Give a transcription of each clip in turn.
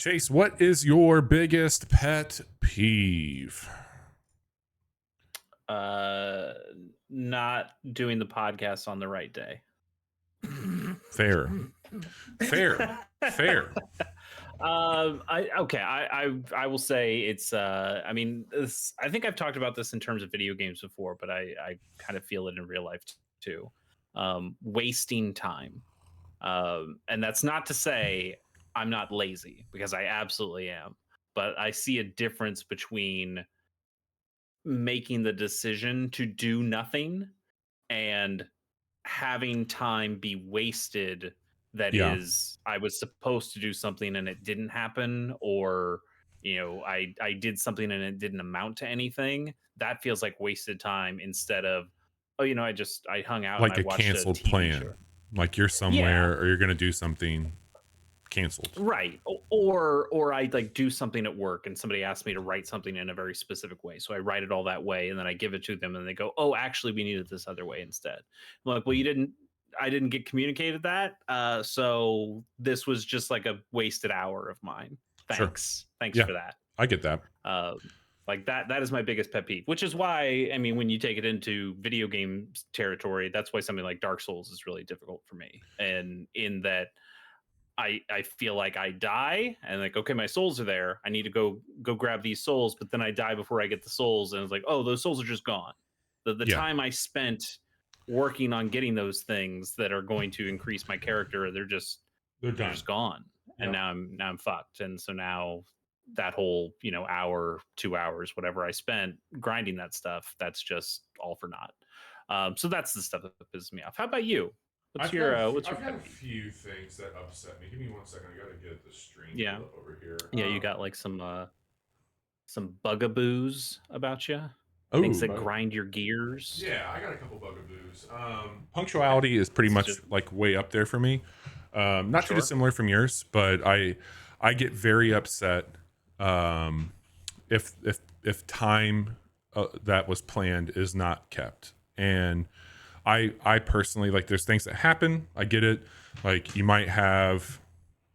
Chase, what is your biggest pet peeve? Not doing the podcast on the right day. Fair. I will say it's I mean I think I've talked about this in terms of video games before, but I kind of feel it in real life too. Wasting time. And that's not to say I'm not lazy, because I absolutely am, but I see a difference between making the decision to do nothing and having time be wasted that Yeah. is I was supposed to do something and it didn't happen, or I did something and it didn't amount to anything. That feels like wasted time, instead of, oh, I hung out and Like I a watched a canceled TV show. plan. Like you're Yeah, somewhere or you're going to do something canceled. right. Or I like do something at work and somebody asks me to write something in a very specific way, so I write it all that way and then I give it to them and they go, oh, actually we need it this other way instead. I'm like, well, I didn't get communicated that, so this was just like a wasted hour of mine. Sure. Thanks Yeah, for that. I get that. Like that is my biggest pet peeve, which is why, I mean, when you take it into video game territory, that's why something like Dark Souls is really difficult for me, and in that I feel like I die and like, okay, my souls are there, I need to go grab these souls, but then I die before I get the souls, and it's like, oh, those souls are just gone. The Yeah. time I spent working on getting those things that are going to increase my character, they're just gone. And Yep. now I'm fucked. And so now that whole hour, 2 hours, whatever I spent grinding that stuff, that's just all for naught. So that's the stuff that pisses me off. How about you? What's your got a few things that upset me. Give me 1 second. I gotta get the stream Yeah. pulled up over here. Yeah, you got like some bugaboos about you. Oh, Things that grind your gears. Yeah, I got a couple bugaboos. Punctuality is pretty much like way up there for me. Not too dissimilar from yours, but I get very upset if time that was planned is not kept. And I personally, like, there's things that happen. I get it. Like, you might have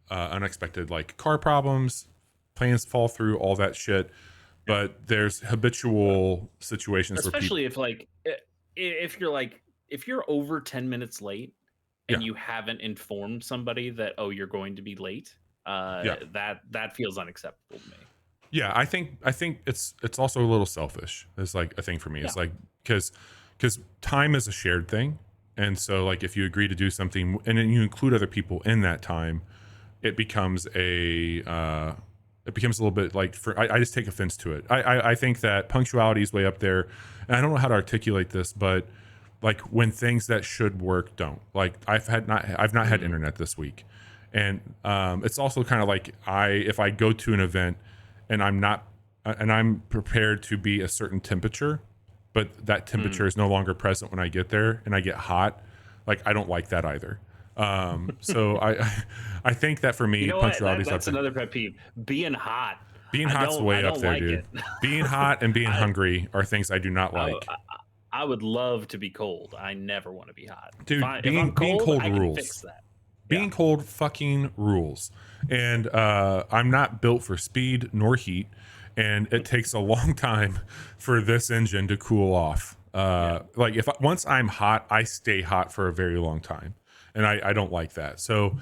unexpected like car problems, plans fall through, all that shit. But there's habitual situations, especially if you're over 10 minutes late and you haven't informed somebody that, oh, you're going to be late. That feels unacceptable to me. Yeah, I think it's also a little selfish. It's like a thing for me. It's like because time is a shared thing, and so like if you agree to do something and then you include other people in that time, it becomes a little bit like, I just take offense to it. I think that punctuality is way up there, and I don't know how to articulate this, but like when things that should work don't. Like I've not had internet this week, and it's also kind of like if I go to an event and I'm prepared to be a certain temperature, but that temperature is no longer present when I get there and I get hot, like I don't like that either. So I think that for me, punctuality is up that's there. another pet peeve. Being hot's way up there, dude. Being hot and being hungry are things I do not like. I would love to be cold. I never want to be hot, dude. Being cold I rules. Can fix that. Being cold fucking rules. And I'm not built for speed nor heat, and it takes a long time for this engine to cool off. Like once I'm hot, I stay hot for a very long time, and I don't like that. So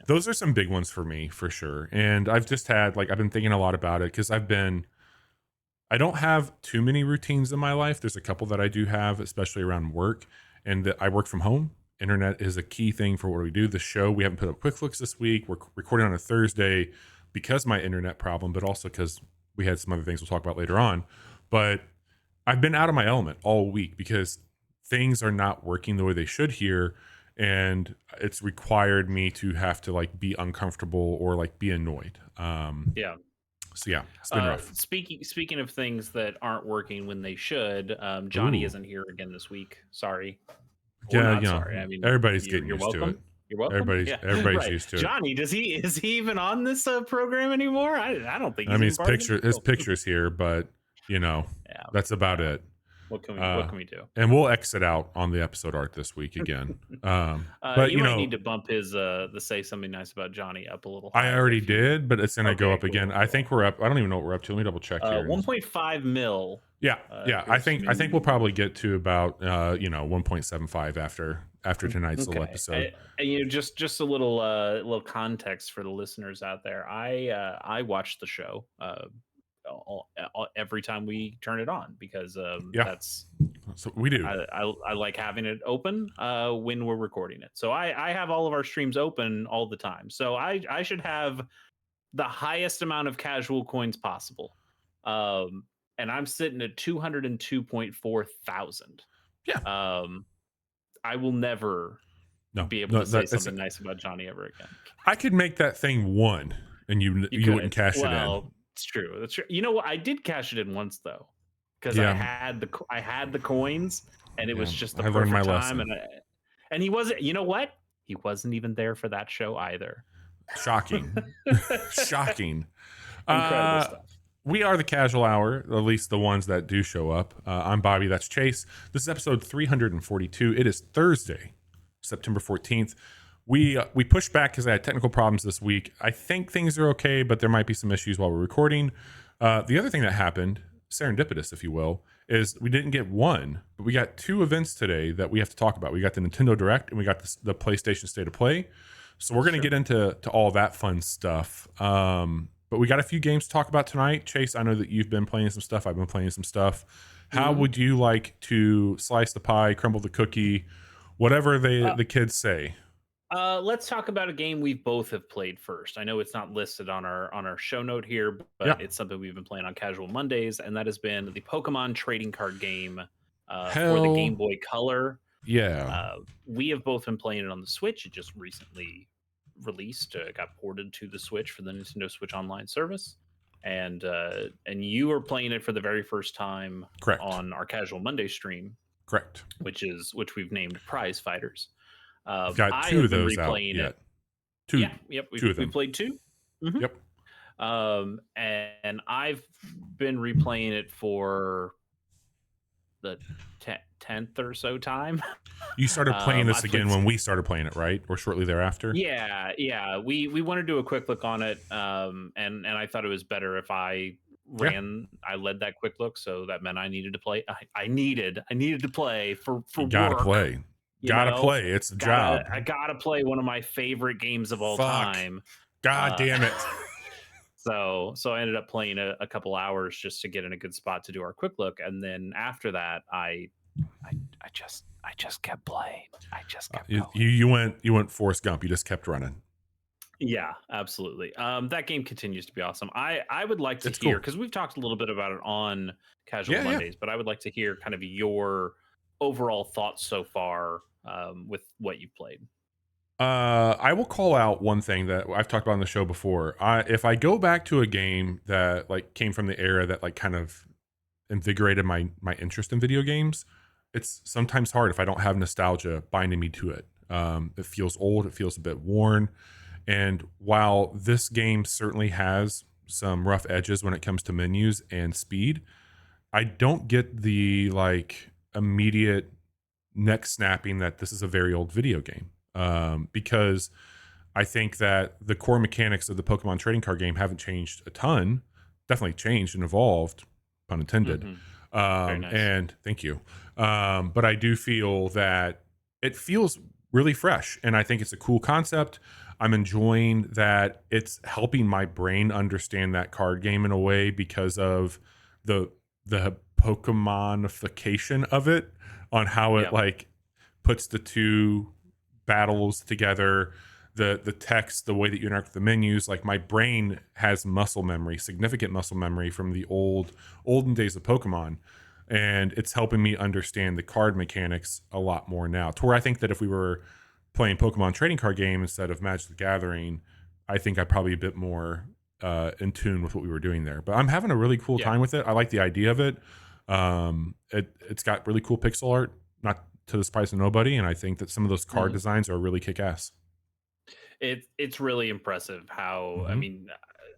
those are some big ones for me, for sure. And I've just had, like, I've been thinking a lot about it because I don't have too many routines in my life. There's a couple that I do have, especially around work, and I work from home. Internet is a key thing for what we do. The show, we haven't put up quick looks this week. We're recording on a Thursday because of my internet problem, but also because we had some other things we'll talk about later on. But I've been out of my element all week because things are not working the way they should here, and it's required me to have to like be uncomfortable or like be annoyed. So yeah, it's been rough. Speaking of things that aren't working when they should, Johnny isn't here again this week. Sorry. Yeah, sorry. I mean, everybody's getting used to it. You're welcome. Everybody's used to it. Johnny, is he even on this program anymore? I don't think. His picture's here, but that's about it. What can we do? And we'll exit out on the episode art this week again. But You might need to bump his the say something nice about Johnny up a little higher. I already did, but it's gonna go up again. Cool. I think we're up. I don't even know what we're up to. Let me double check here. 1.5 mil. Yeah. I think we'll probably get to about 1.75 after tonight's little episode. Just a little context for the listeners out there. I watch the show every time we turn it on because that's so we do. I like having it open when we're recording it. So I have all of our streams open all the time. So I should have the highest amount of casual coins possible. And I'm sitting at 202.4 thousand. Yeah. I will never be able to say something nice about Johnny ever again. I could make that thing 1 and you wouldn't cash it in. It's true. That's true. You know what? I did cash it in once though, because I had the coins, and it was just the perfect time. And he wasn't. You know what? He wasn't even there for that show either. Shocking. Shocking. Incredible stuff. We are the Casual Hour, at least the ones that do show up. I'm Bobby. That's Chase. This is episode 342. It is Thursday, September 14th. We pushed back because I had technical problems this week. I think things are okay, but there might be some issues while we're recording. The other thing that happened, serendipitous, if you will, is we didn't get one, but we got 2 events today that we have to talk about. We got the Nintendo Direct and we got the PlayStation State of Play. So we're going to get into all that fun stuff. But we got a few games to talk about tonight. Chase, I know that you've been playing some stuff. I've been playing some stuff. How would you like to slice the pie, crumble the cookie, whatever the kids say? Let's talk about a game we both have played first. I know it's not listed on our show note here, but it's something we've been playing on Casual Mondays, and that has been the Pokemon trading card game for the Game Boy Color. Yeah. We have both been playing it on the Switch. It just recently released, got ported to the Switch for the Nintendo Switch Online service, and you were playing it for the very first time. Correct. On our Casual Monday stream. Correct. Which we've named Prize Fighters. Got 2 of those out yet. 2. Yeah, yep. We played 2. Mm-hmm. Yep. And I've been replaying it for the 10th or so time. You started playing this again when we started playing it, right? Or shortly thereafter? Yeah. We want to do a quick look on it, and I thought it was better if I led that quick look, so that meant I needed to play. I needed to play for you gotta work. Play. Gotta play. It's a job. I gotta play one of my favorite games of all time. God damn it. So I ended up playing a couple hours just to get in a good spot to do our quick look, and then after that, I just kept playing. I just kept going. You went Forrest Gump. You just kept running. Yeah, absolutely. That game continues to be awesome. I would like to hear, because we've talked a little bit about it on Casual Mondays, but I would like to hear kind of your overall thoughts so far with what you've played. I will call out one thing that I've talked about on the show before. If I go back to a game that like came from the era that like kind of invigorated my interest in video games, it's sometimes hard if I don't have nostalgia binding me to it. It feels old. It feels a bit worn. And while this game certainly has some rough edges when it comes to menus and speed, I don't get the like immediate neck snapping that this is a very old video game. Because I think that the core mechanics of the Pokemon trading card game haven't changed a ton. Definitely changed and evolved, pun intended. Very nice. And thank you. But I do feel that it feels really fresh, and I think it's a cool concept. I'm enjoying that it's helping my brain understand that card game in a way because of the Pokemonification of it, on how it like puts the 2 battles together, the text, the way that you interact with the menus. Like my brain has muscle memory, significant muscle memory from the olden days of Pokemon, and it's helping me understand the card mechanics a lot more now, to where I think that if we were playing Pokemon trading card game instead of Magic the Gathering, I think I'd probably be a bit more in tune with what we were doing there. But I'm having a really cool time with it. I like the idea of it. It's got really cool pixel art, not to the surprise of nobody, and I think that some of those card designs are really kick-ass. It's really impressive how, I mean,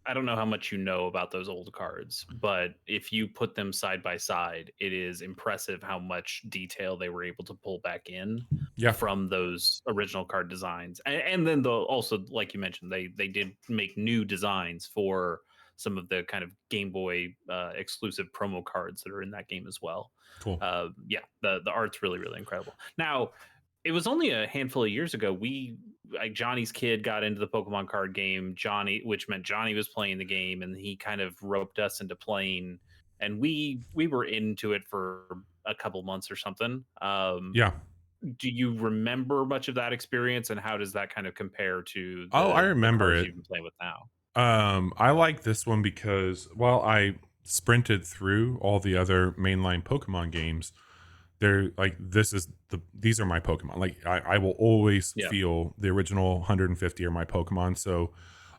I don't know how much you know about those old cards, but if you put them side by side, it is impressive how much detail they were able to pull back in Yeah, from those original card designs. And then also, like you mentioned, they did make new designs for some of the kind of Game Boy exclusive promo cards that are in that game as well. cool. Yeah, the art's really really incredible. Now, it was only a handful of years ago like Johnny's kid got into the Pokemon card game. Johnny, which meant Johnny was playing the game, and he kind of roped us into playing, and we were into it for a couple months or something. Yeah. Do you remember much of that experience, and how does that kind of compare to Oh, I the remember cards it. you've been playing with now? I like this one because while I sprinted through all the other mainline Pokemon games, they're like these are my Pokemon. Like I will always Yeah, feel the original 150 are my Pokemon. So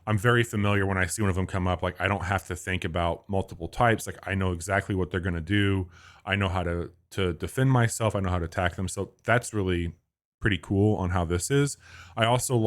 I'm very familiar when I see one of them come up. Like I don't have to think about multiple types. Like I know exactly what they're gonna do. I know how to defend myself. I know how to attack them. So that's really pretty cool on how this is. I also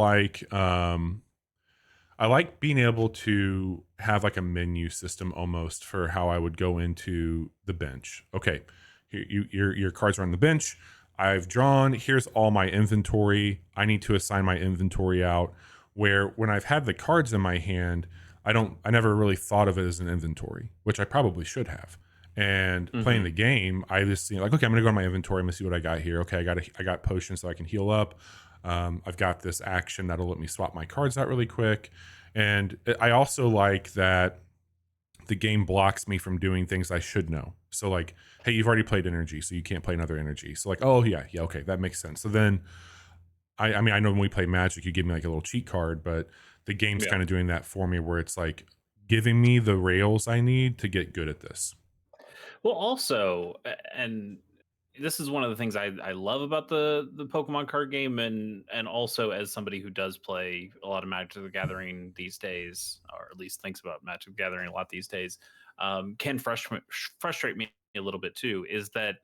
I like being able to have like a menu system almost for how I would go into the bench. Okay, your cards are on the bench. I've drawn. Here's all my inventory. I need to assign my inventory out. Where when I've had the cards in my hand, I never really thought of it as an inventory, which I probably should have. And playing hmm the game, I just see like, okay, I'm gonna go to my inventory. I'm gonna see what I got here. Okay, I got potions so I can heal up. I've got this action that'll let me swap my cards out really quick. And I also like that the game blocks me from doing things I should know. So like, hey, you've already played energy, so you can't play another energy. So like, oh yeah, okay, that makes sense. So then I mean, I know when we play Magic, you give me like a little cheat card, but the game's yeah. kind of doing that for me where it's like giving me the rails I need to get good at this. Well, also, and this is one of the things I love about the Pokemon card game, and also as somebody who does play a lot of Magic the Gathering these days, or at least thinks about Magic the Gathering a lot these days, can frustrate me a little bit too. Is that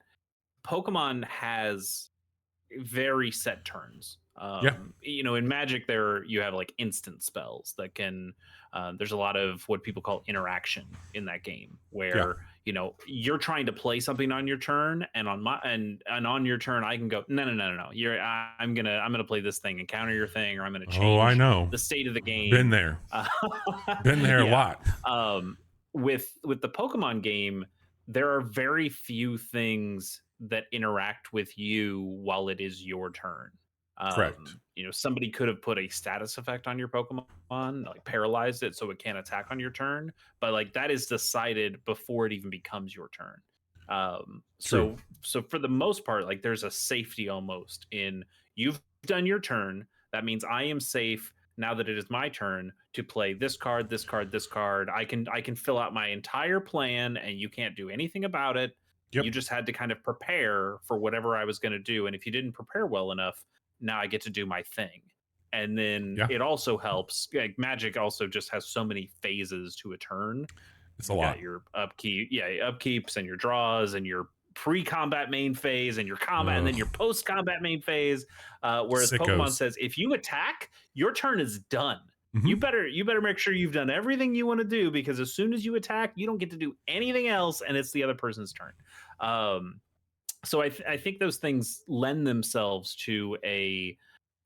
Pokemon has very set turns. Yeah, In Magic, there you have like instant spells that can. There's a lot of what people call interaction in that game, yeah. where you're trying to play something on your turn, and on your turn, I can go no. I'm gonna play this thing and counter your thing, or I'm gonna Oh, I change know. the state of the Been game. there. Uh, Been there a yeah. lot. Um, with the Pokemon game, there are very few things that interact with you while it is your turn. Correct. Somebody could have put a status effect on your Pokemon, like paralyzed it so it can't attack on your turn, but like that is decided before it even becomes your turn. Um, True. so so for the most part, like there's a safety almost in you've done your turn. That means I am safe now that it is my turn to play this card, this card, this card. I can fill out my entire plan and you can't do anything about it. You Yep. just had to kind of prepare for whatever I was going to do. And if you didn't prepare well enough, now I get to do my thing. And then Yeah. it also helps. Like Magic also just has so many phases to a turn. It's a You got lot. your upkeep, yeah, upkeeps and your draws and your pre-combat main phase and your combat and then Ugh. your post-combat main phase. Whereas Pokemon Sickos. says if you attack, your turn is done. Hmm. You better make sure you've done everything you want to do, because as soon as you attack, you don't get to do anything else, and it's the other person's turn. Um, so I think those things lend themselves to a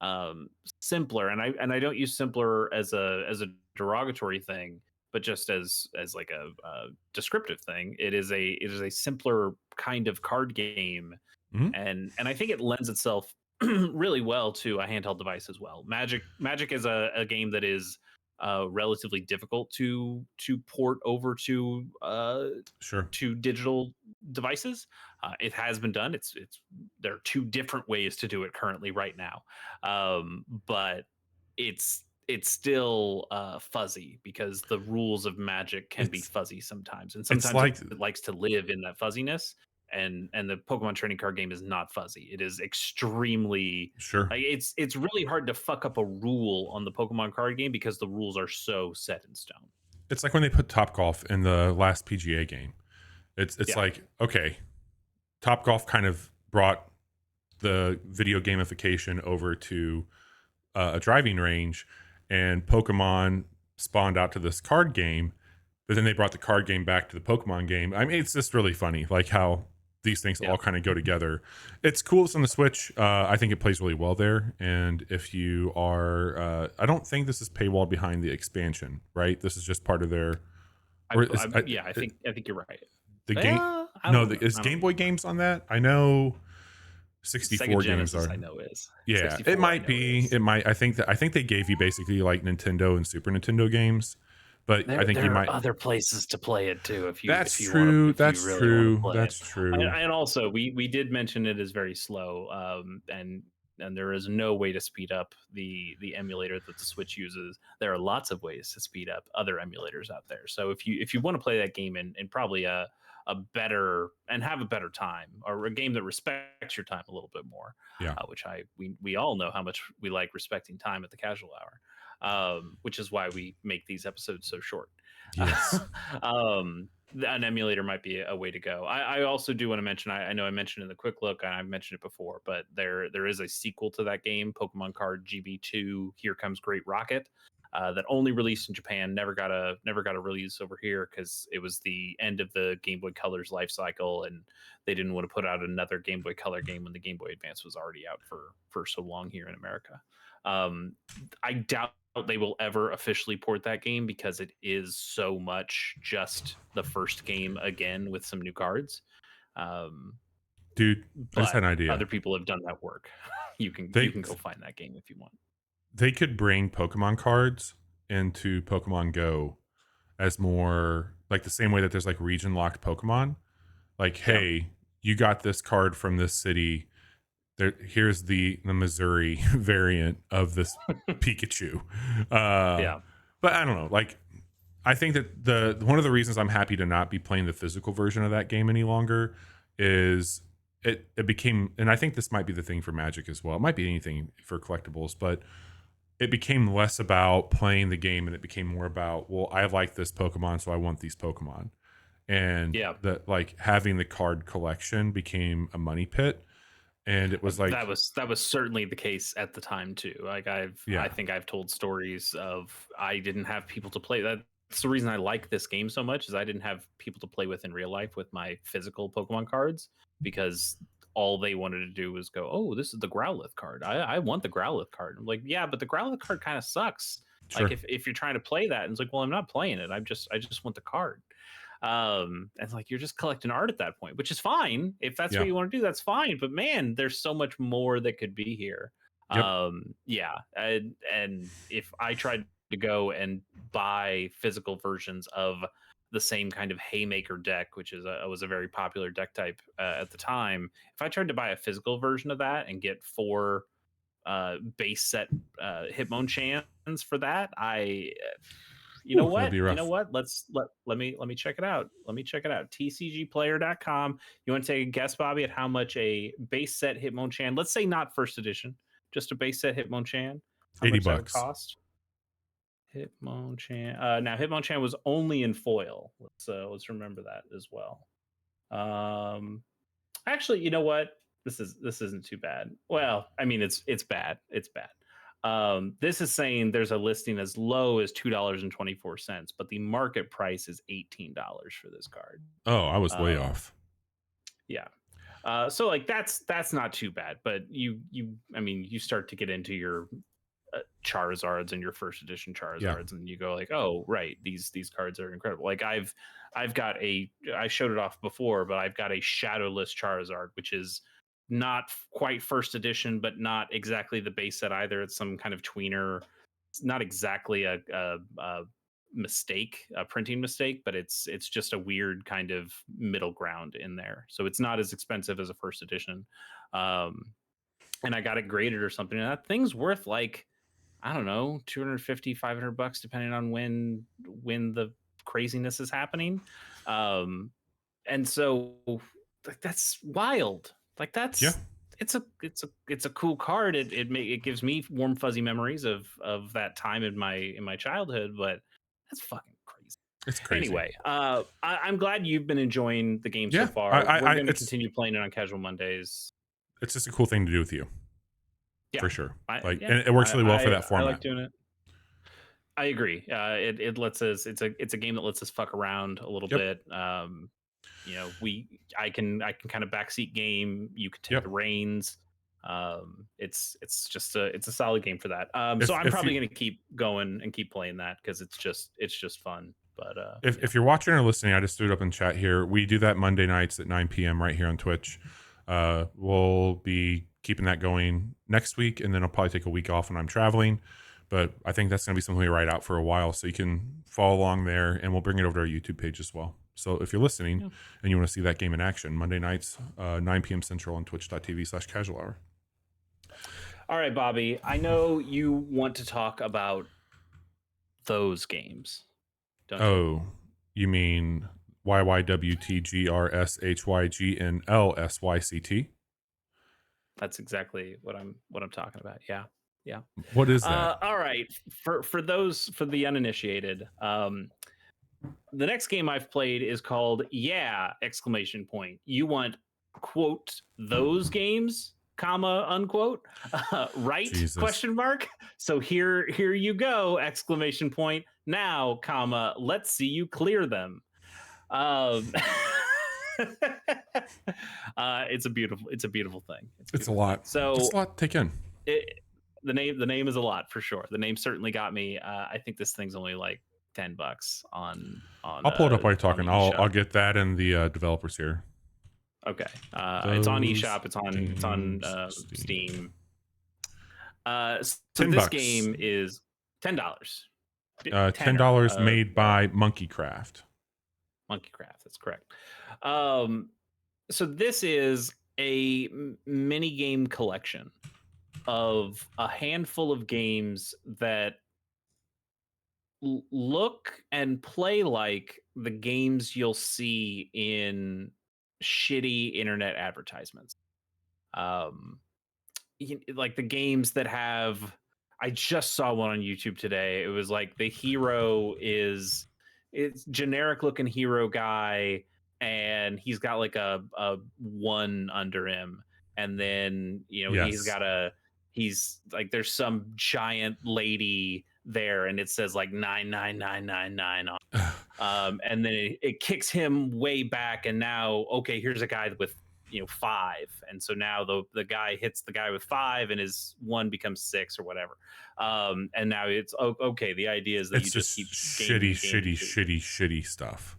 um, simpler, and I don't use simpler as a derogatory thing, but just as like a descriptive thing. It is a simpler kind of card game, Hmm. and I think it lends itself really well to a handheld device as well. Magic is a game that is relatively difficult to port over Sure. to digital devices. It has been done. It's there are two different ways to do it currently right now, but it's still fuzzy because the rules of Magic can be It's fuzzy sometimes, and it's sometimes like it likes to live in that fuzziness. And the Pokemon trading card game is not fuzzy. It is extremely sure. like it's really hard to fuck up a rule on the Pokemon card game because the rules are so set in stone. It's like when they put Top Golf in the last PGA game. It's Yeah. like, okay, Top Golf kind of brought the video gamification over to a driving range, and Pokemon spawned out to this card game, but then they brought the card game back to the Pokemon game. I mean, it's just really funny, like how these things all kind of go together. It's cool. It's on the Switch. I think it plays really well there. And if you are, I don't think this is paywalled behind the expansion, right? This is just part of their. I think you're right. The game, is Game Boy games on that? I know 64 Sega games Genesis, are. I know is. Yeah, it might be. It might. I think they gave you basically like Nintendo and Super Nintendo games, but I think there you are might other places to play it too. If you That's if you true. Want to, if That's you really true. Want to play That's it. true. And also, we did mention it is very slow, and there is no way to speed up the emulator that the Switch uses. There are lots of ways to speed up other emulators out there. So if you want to play that game in probably a better and have a better time, or a game that respects your time a little bit more, Yeah. which we all know how much we like respecting time at the casual hour, which is why we make these episodes so short. Yes. An emulator might be a way to go. I also do want to mention, I know I mentioned in the quick look, and I've mentioned it before, but there is a sequel to that game, Pokemon Card GB2 Here Comes Great Rocket, that only released in Japan, never got a release over here because it was the end of the Game Boy Color's life cycle, and they didn't want to put out another Game Boy Color game when the Game Boy Advance was already out for so long here in America. I doubt they will ever officially port that game because it is so much just the first game again with some new cards. Dude, I just had an idea. Other people have done that work. You can go find that game if you want. They could bring Pokemon cards into Pokemon Go as more like the same way that there's like region locked Pokemon. Like, hey, you got this card from this city. Here's the Missouri variant of this Pikachu. But I don't know. Like, I think that the one of the reasons I'm happy to not be playing the physical version of that game any longer is it became, and I think this might be the thing for Magic as well. It might be anything for collectibles, but it became less about playing the game and it became more about, well, I like this Pokemon, so I want these Pokemon. And that, like, having the card collection became a money pit. And it was like that was certainly the case at the time too. Like I think I've told stories of I didn't have people to play. That's the reason I like this game so much, is I didn't have people to play with in real life with my physical Pokemon cards, because all they wanted to do was go, oh, this is the Growlithe card. I want the Growlithe card. I'm like, yeah, but the Growlithe card kind of sucks. Sure. Like if you're trying to play that, and it's like, well, I'm not playing it. I just want the card. And like, you're just collecting art at that point, which is fine. If that's what you want to do, that's fine. But man, there's so much more that could be here. And if I tried to go and buy physical versions of the same kind of Haymaker deck, which was a very popular deck type at the time, if I tried to buy a physical version of that and get 4 base set Hitmonchans for that, you know what? Let me check it out. TCGplayer.com. You want to take a guess, Bobby, at how much a base set Hitmonchan, let's say not first edition, just a base set Hitmonchan, how $80 much that would cost? Hitmonchan. Now Hitmonchan was only in foil. Let's remember that as well. Actually, you know what? This isn't too bad. Well, I mean, it's bad. It's bad. This is saying there's a listing as low as $2.24, but the market price is $18 for this card. Oh, I was way off. Yeah. So like that's not too bad, but you start to get into your Charizards and your first edition Charizards, and you go like, oh right, these cards are incredible. Like I've got I showed it off before, but I've got a Shadowless Charizard, which is not quite first edition, but not exactly the base set either. It's some kind of tweener. It's not exactly a mistake, a printing mistake, but it's just a weird kind of middle ground in there. So it's not as expensive as a first edition. And I got it graded or something, and that thing's worth like, I don't know, $250, $500, depending on when the craziness is happening. And so like, that's wild. Like it's a cool card. It gives me warm fuzzy memories of that time in my childhood, but that's fucking crazy. It's crazy. Anyway, I'm glad you've been enjoying the game so far. We're going to continue playing it on Casual Mondays. It's just a cool thing to do with you. Yeah, for sure. And it works really well for that format. I like doing it. I agree. It lets us. It's a game that lets us fuck around a little Yep. bit. I can kind of backseat game. You can take Yep. the reins. It's just a solid game for that. So I'm If probably you gonna keep going and keep playing that because it's just fun. But yeah. if you're watching or listening, I just threw it up in chat here. We do that Monday nights at 9 p.m. right here on Twitch. We'll be keeping that going next week, and then I'll probably take a week off when I'm traveling. But I think that's going to be something we write out for a while, so you can follow along there, and we'll bring it over to our YouTube page as well. So if you're listening Yeah. and you want to see that game in action, Monday nights, 9 p.m. Central on twitch.tv/casual hour. All right, Bobby. I know you want to talk about those games, don't you? Oh, you mean YYWTGRSHYGNLSYCT? That's exactly what I'm talking about. Yeah. Yeah. What is that? All right. For the uninitiated, the next game I've played is called Yeah! Exclamation point. You want quote those games, comma unquote, right? Jesus. Question mark. So here you go! Exclamation point. Now, comma. Let's see you clear them. Um, it's a beautiful thing. It's a lot. So It's a lot to take in. it, the name is a lot for sure. The name certainly got me. I think this thing's only like $10 on I'll pull it up while you're on the talking. I'll eShop. get that and the developers here. Okay, it's on Those eShop. It's on games, Steam. So $10. this game is $10. $10 made by Monkeycraft. Monkeycraft. That's correct. So this is a mini game collection of a handful of games that look and play like the games you'll see in shitty internet advertisements. Like the games that have. I just saw one on YouTube today. It was like the hero it's generic looking hero guy, and he's got like a one under him, and then Yes. he's like there's some giant lady there, and it says like 99999 on and then it kicks him way back, and now okay, here's a guy with 5, and so now the guy hits the guy with 5 and his 1 becomes 6 or whatever, and now it's okay, the idea is that It's you just keep shitty stuff.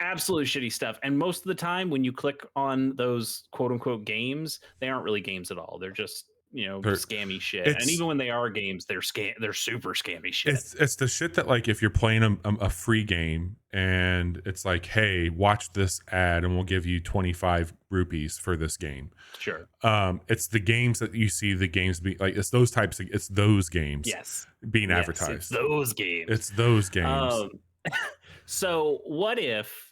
absolutely shitty stuff. And most of the time when you click on those quote unquote games, they aren't really games at all. They're just scammy shit. And even when they are games, they're super scammy shit. It's the shit that, like, if you're playing a free game and it's like, hey, watch this ad and we'll give you 25 rupees for this game. Sure. It's the games that you see the games be like, it's those types of, it's those games being advertised. It's those games. It's those games. So what if,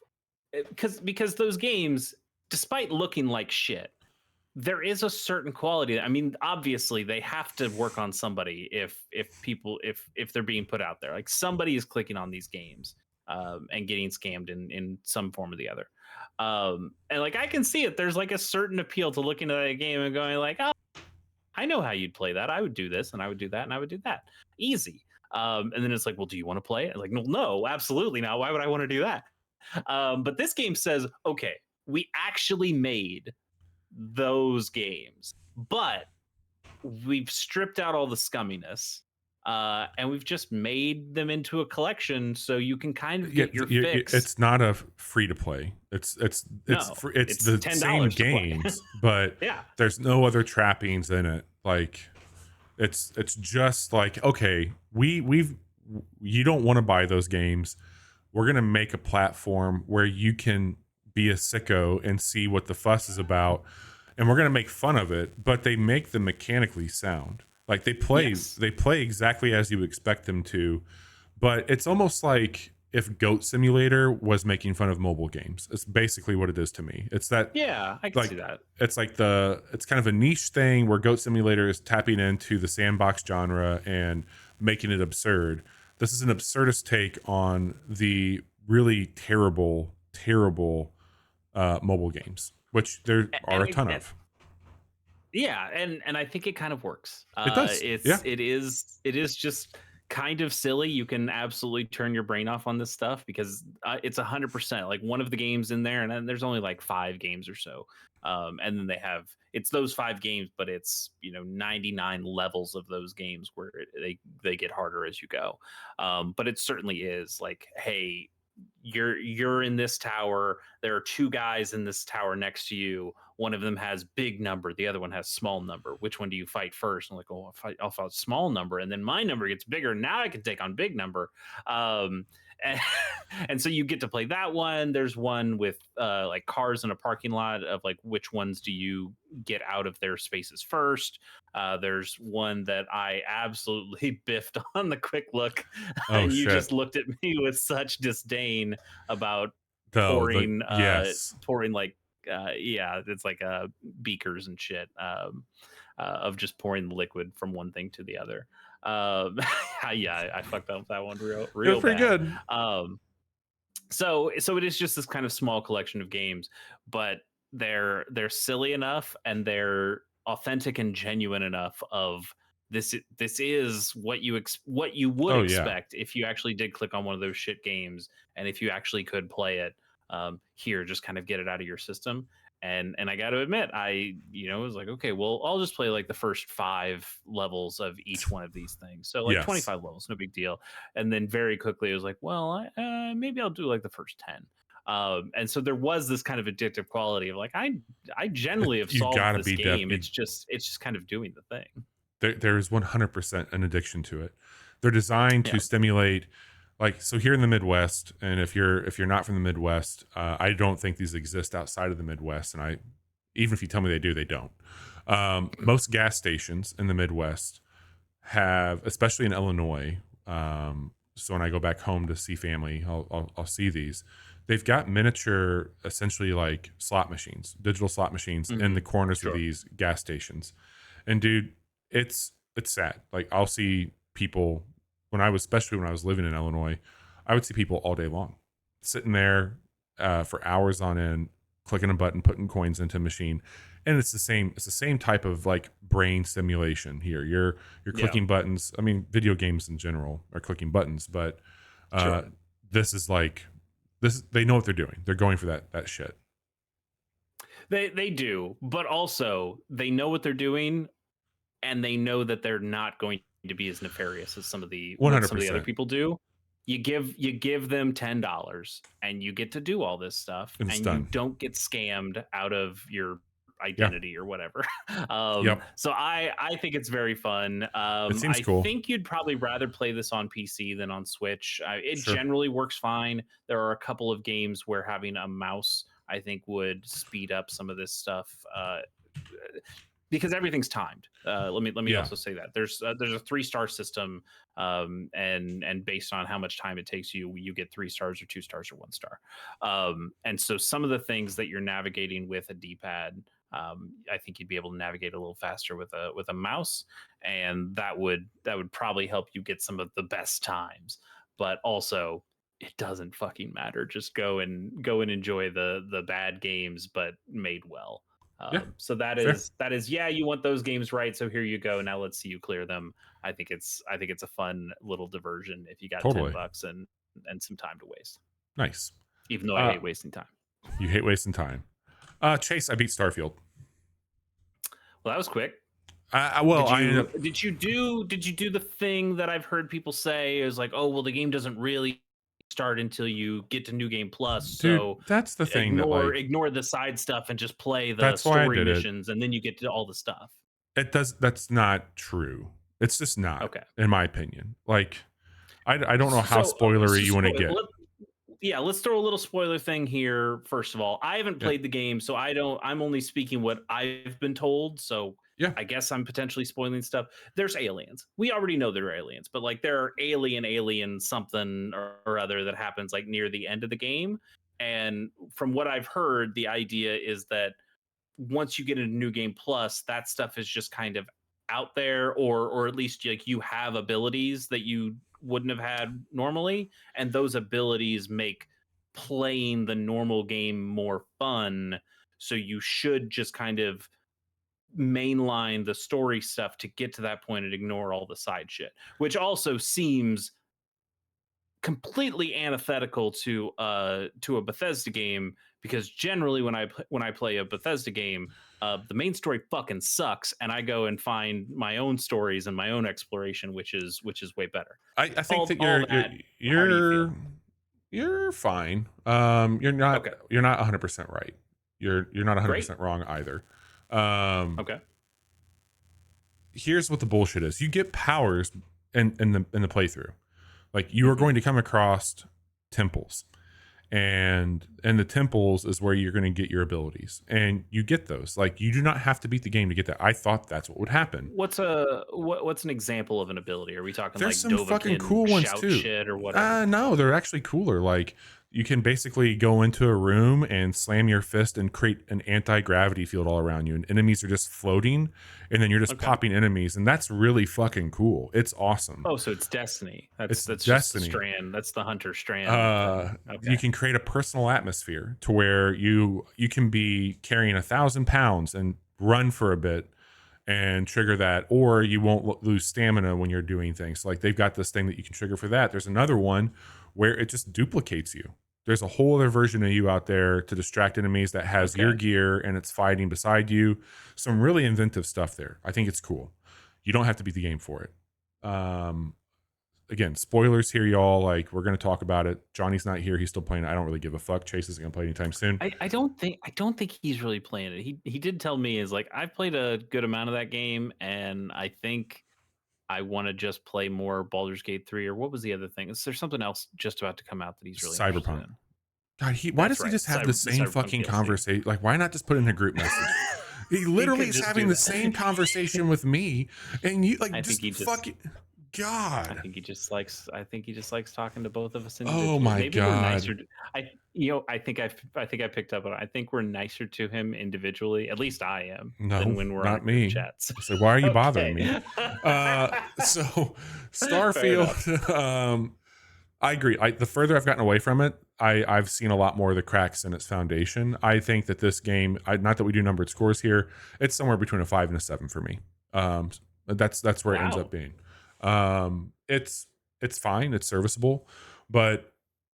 because those games, despite looking like shit, there is a certain quality. I mean, obviously they have to work on somebody if they're being put out there. Like somebody is clicking on these games and getting scammed in some form or the other. And like I can see it. There's like a certain appeal to looking at a game and going like, oh, I know how you'd play that. I would do this and I would do that and I would do that. Easy. And then it's like, well, do you want to play it? Like, no, absolutely not. Why would I want to do that? But this game says, okay, we actually made those games, but we've stripped out all the scumminess and we've just made them into a collection so you can kind of get your fix. It's not a free to play. It's the same games, but there's no other trappings in it. Like it's just like, okay, you don't want to buy those games. We're gonna make a platform where you can be a sicko and see what the fuss is about, and we're gonna make fun of it, but they make them mechanically sound. Like they play exactly as you expect them to, but it's almost like if Goat Simulator was making fun of mobile games. It's basically what it is to me. It's that I can see that. It's like it's kind of a niche thing where Goat Simulator is tapping into the sandbox genre and making it absurd. This is an absurdist take on the really terrible mobile games, which there are a ton of. Yeah, and I think it kind of works. It does. It is just kind of silly. You can absolutely turn your brain off on this stuff because it's 100% like one of the games in there, and then there's only like 5 games or so. And then they have it's those 5 games, but it's 99 levels of those games where they get harder as you go. But it certainly is like, hey, you're in this tower. There are 2 guys in this tower next to you. One of them has big number, the other one has small number. Which one do you fight first? I'm like, oh, I'll fight small number, and then my number gets bigger. Now I can take on big number. And, and so you get to play that one. There's one with like cars in a parking lot of like which ones do you get out of their spaces first. There's one that I absolutely biffed on the quick look, Oh and you shit. just looked at me with such disdain about Though the pouring yes. pouring like yeah, it's like beakers and shit, of just pouring the liquid from one thing to the other. Yeah, I fucked up that one real It was real pretty bad. good. So it is just this kind of small collection of games, but they're silly enough and they're authentic and genuine enough of this is what you would Oh yeah. expect if you actually did click on one of those shit games, and if you actually could play it. Here, just kind of get it out of your system. And I got to admit, I was like, okay, well, I'll just play like the first 5 levels of each one of these things, so like Yes. 25 levels, no big deal. And then very quickly it was like, well, maybe I'll do like the first 10. And so there was this kind of addictive quality of like, I generally have You solved gotta this be game. It's just kind of doing the thing. there is 100% an addiction to it. They're designed to Yeah. stimulate, like, so here in the Midwest, and if you're not from the Midwest, I don't think these exist outside of the Midwest, and I even if you tell me they do, they don't. Most gas stations in the Midwest have, especially in Illinois. So when I go back home to see family, I'll see these. They've got miniature, essentially like slot machines, digital slot machines in the corners of Sure. these gas stations. And dude, it's sad. Like I'll see people especially when I was living in Illinois, I would see people all day long sitting there for hours on end, clicking a button, putting coins into a machine. And it's the same type of like brain stimulation here. You're Yeah. clicking buttons. I mean, video games in general are clicking buttons, but uh Sure. this is like this they know what they're doing. They're going for that shit. They do, but also they know what they're doing, and they know that they're not going to be as nefarious as some of the what some of the other 100%. people do. You give them $10 and you get to do all this stuff, And it's and you done. don't get scammed out of your Yeah. identity or whatever. Yep. So I think it's very fun. It seems I cool. think you'd probably rather play this on PC than on Switch. It Sure. generally works fine. There are a couple of games where having a mouse, I think, would speed up some of this stuff. Because everything's timed. Let me Yeah. also say that there's a 3-star system, and based on how much time it takes you, you get 3 stars or 2 stars or 1 star. And so some of the things that you're navigating with a D-pad, I think you'd be able to navigate a little faster with a mouse, and that would probably help you get some of the best times. But also, it doesn't fucking matter. Just go and enjoy the bad games, but made well. Yeah. So that Fair. is yeah, you want those games right. So here you go. Now let's see you clear them. I think it's a fun little diversion if you got ten Totally. bucks and some time to waste. Nice. Even though I Uh hate wasting time. you hate wasting time. Chase, I beat Starfield. Well, that was quick. Well, Did I ended you up, did you do the thing that I've heard people say is like, oh well, the game doesn't really start until you get to New Game Plus, dude, so that's the thing that ignore like ignore the side stuff and just play the that's why I story did it. missions, and then you get to all the stuff. That's not true. It's just not, Okay. in my opinion. Like I don't know how So, spoilery you want to get. yeah, let's throw a little spoiler thing here. First of all, I haven't Yeah. played the game, so I'm only speaking what I've been told. So Yeah. I guess I'm potentially spoiling stuff. There's aliens. We already know there are aliens, but like there are alien something or other that happens like near the end of the game. And from what I've heard, the idea is that once you get into New Game Plus, that stuff is just kind of out there, or at least like you have abilities that you wouldn't have had normally, and those abilities make playing the normal game more fun. So you should just kind of mainline the story stuff to get to that point and ignore all the side shit, which also seems completely antithetical to a Bethesda game, because generally when I play a Bethesda game, the main story fucking sucks, and I go and find my own stories and my own exploration, which is way better. I think that All that. How do you feel? you're fine. Okay, you're not 100% right. You're not great. 100% wrong either. Um, Okay, Here's what the bullshit is. You get powers in the playthrough. Like you are going to come across temples, and the temples is where you're going to get your abilities, and you get those. Like you do not have to beat the game to get that. I thought that's what would happen. what's an example of an ability? Are we talking There's like some fucking Dovahkiin cool ones shout too. shit or whatever? No, they're actually cooler. Like you can basically go into a room and slam your fist and create an anti-gravity field all around you, and enemies are just floating, and then you're just Okay. popping enemies, and that's really fucking cool. It's awesome. Oh, so it's Destiny. It's That's just the Destiny. strand. That's the Hunter strand thing. You Okay. can create a personal atmosphere to where you can be carrying 1,000 pounds and run for a bit and trigger that, or you won't lose stamina when you're doing things. Like they've got this thing that you can trigger for that. There's another one where it just duplicates you. There's a whole other version of you out there to distract enemies that has your Okay. gear and it's fighting beside you. Some really inventive stuff there. I think it's cool. You don't have to beat the game for it. Again, spoilers here, y'all. Like we're gonna talk about it. Johnny's not here; he's still playing it. I don't really give a fuck. Chase isn't gonna play anytime soon. I don't think he's really playing it. He did tell me, is like, I've played a good amount of that game, and I think I want to just play more Baldur's Gate 3, or what was the other thing? Is there something else just about to come out that he's really interested Cyberpunk. in? God, why That's does he right. just have the The same Cyberpunk fucking DLC. conversation? Like, why not just put in a group message? He literally could is just having do the that. same conversation with me, and you like I just think he just fucking I God. think he just likes. I think he just likes talking to both of us Oh individually. my Maybe we're nicer. God. I think I picked up on it. I think we're nicer to him individually. At least I am, than No, when we're on a not group me. chats. So why are you bothering me? Okay. So Fair enough. Starfield. I agree. The further I've gotten away from it, I've seen a lot more of the cracks in its foundation. I think that this game, not that we do numbered scores here, it's somewhere between a 5 and a 7 for me. That's where it ends Wow. up being. It's fine, it's serviceable, but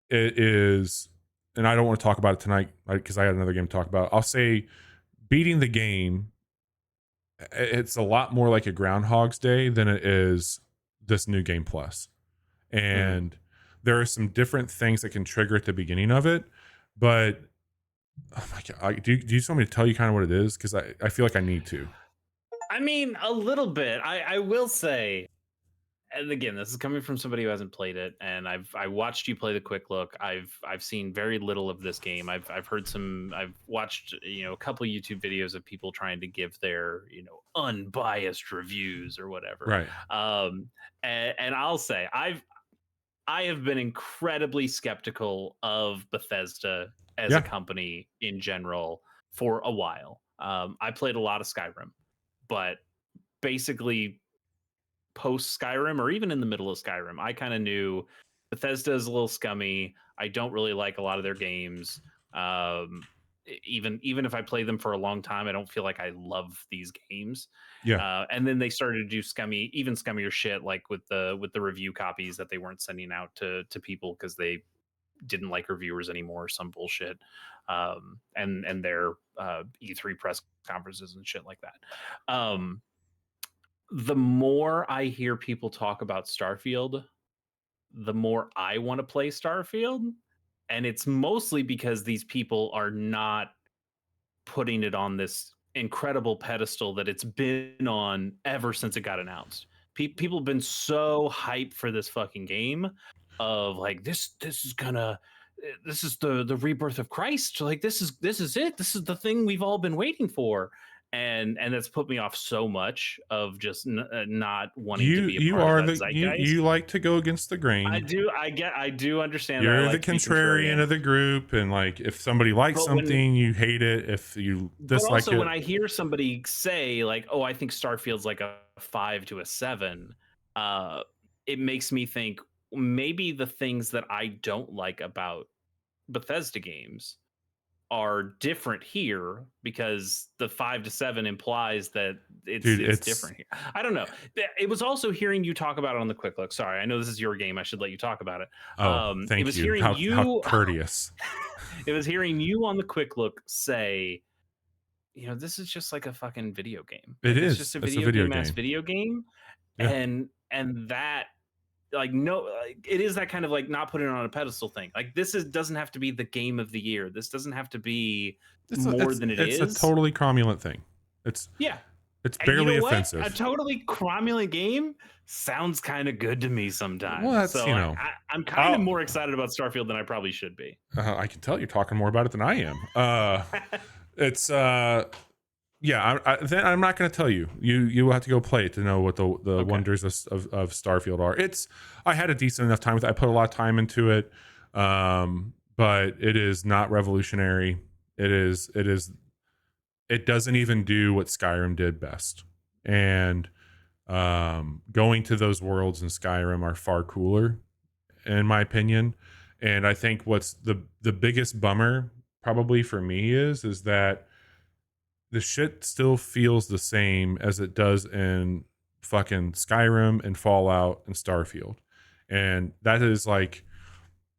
it is, and I don't want to talk about it tonight because I had another game to talk about. I'll say beating the game, it's a lot more like a Groundhog's Day than it is this new game plus. And there are some different things that can trigger at the beginning of it, but oh my God, do you just want me to tell you kind of what it is? Because I feel like I need to. I mean, a little bit. I will say, and again, this is coming from somebody who hasn't played it, and I watched you play the quick look. I've seen very little of this game. I've heard some. I've watched a couple YouTube videos of people trying to give their unbiased reviews or whatever. Right. And I'll say I have been incredibly skeptical of Bethesda as a Yeah. company in general for a while. I played a lot of Skyrim, but basically post Skyrim, or even in the middle of Skyrim, I kind of knew Bethesda is a little scummy. I don't really like a lot of their games. Even if I play them for a long time, I don't feel like I love these games. Yeah. And then they started to do even scummier shit, like with the review copies that they weren't sending out to people because they didn't like reviewers anymore, or some bullshit. And their E3 press conferences and shit like that. The more I hear people talk about Starfield, the more I want to play Starfield. And it's mostly because these people are not putting it on this incredible pedestal that it's been on ever since it got announced. People have been so hyped for this fucking game, of like, this is gonna this is the rebirth of Christ. Like, this is it. This is the thing we've all been waiting for. And that's put me off so much of just not wanting to be a You part of are that the you zeitgeist. like to go against the grain. I do understand that I You're the like to be contrarian contrarian. of the group, and like if somebody likes But when something, you hate it. If you But dislike also, when it, I hear somebody say like, "Oh, I think Starfield's like a 5 to a 7," uh, it makes me think maybe the things that I don't like about Bethesda games are different here because the 5 to 7 implies that Dude, it's it's different here. I don't know. It was also hearing you talk about it on the quick look. Sorry, I know this is your game. I should let you talk about it. oh, It thank was you. hearing How you courteous. it was hearing you on the quick look say, this is just like a fucking video game. It Like it's is. just a It's a video video game ass game. video game. Yeah. And that like no like, it is that kind of like not putting it on a pedestal thing. Like this doesn't have to be the game of the year. This doesn't have to be more than it It's a is. totally cromulent thing. It's Yeah. it's And you barely know what? A offensive. totally cromulent game sounds kind of good to me Well, sometimes. that's So I'm kind of I'll, more excited about Starfield than I probably should be. I can tell you're talking more about it than I am. It's yeah. Then I'm not going to tell you. You will have to go play it to know what the Okay. wonders of Starfield are. I had a decent enough time with it. I put a lot of time into it, but it is not revolutionary. It doesn't even do what Skyrim did best. And going to those worlds in Skyrim are far cooler, in my opinion. And I think what's the biggest bummer probably for me is that the shit still feels the same as it does in fucking Skyrim and Fallout and Starfield. And that is like,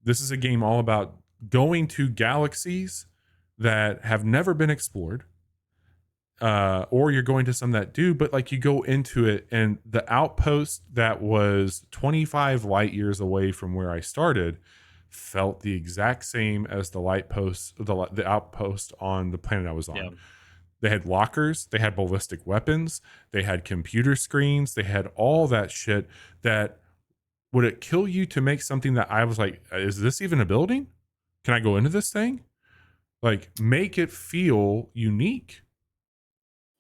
this is a game all about going to galaxies that have never been explored, or you're going to some that do, but like you go into it and the outpost that was 25 light years away from where I started felt the exact same as the the outpost on the planet I was on. Yeah. They had lockers, they had ballistic weapons, they had computer screens, they had all that shit. That would it kill you to make something that I was like, is this even a building? Can I go into this thing? Like, make it feel unique.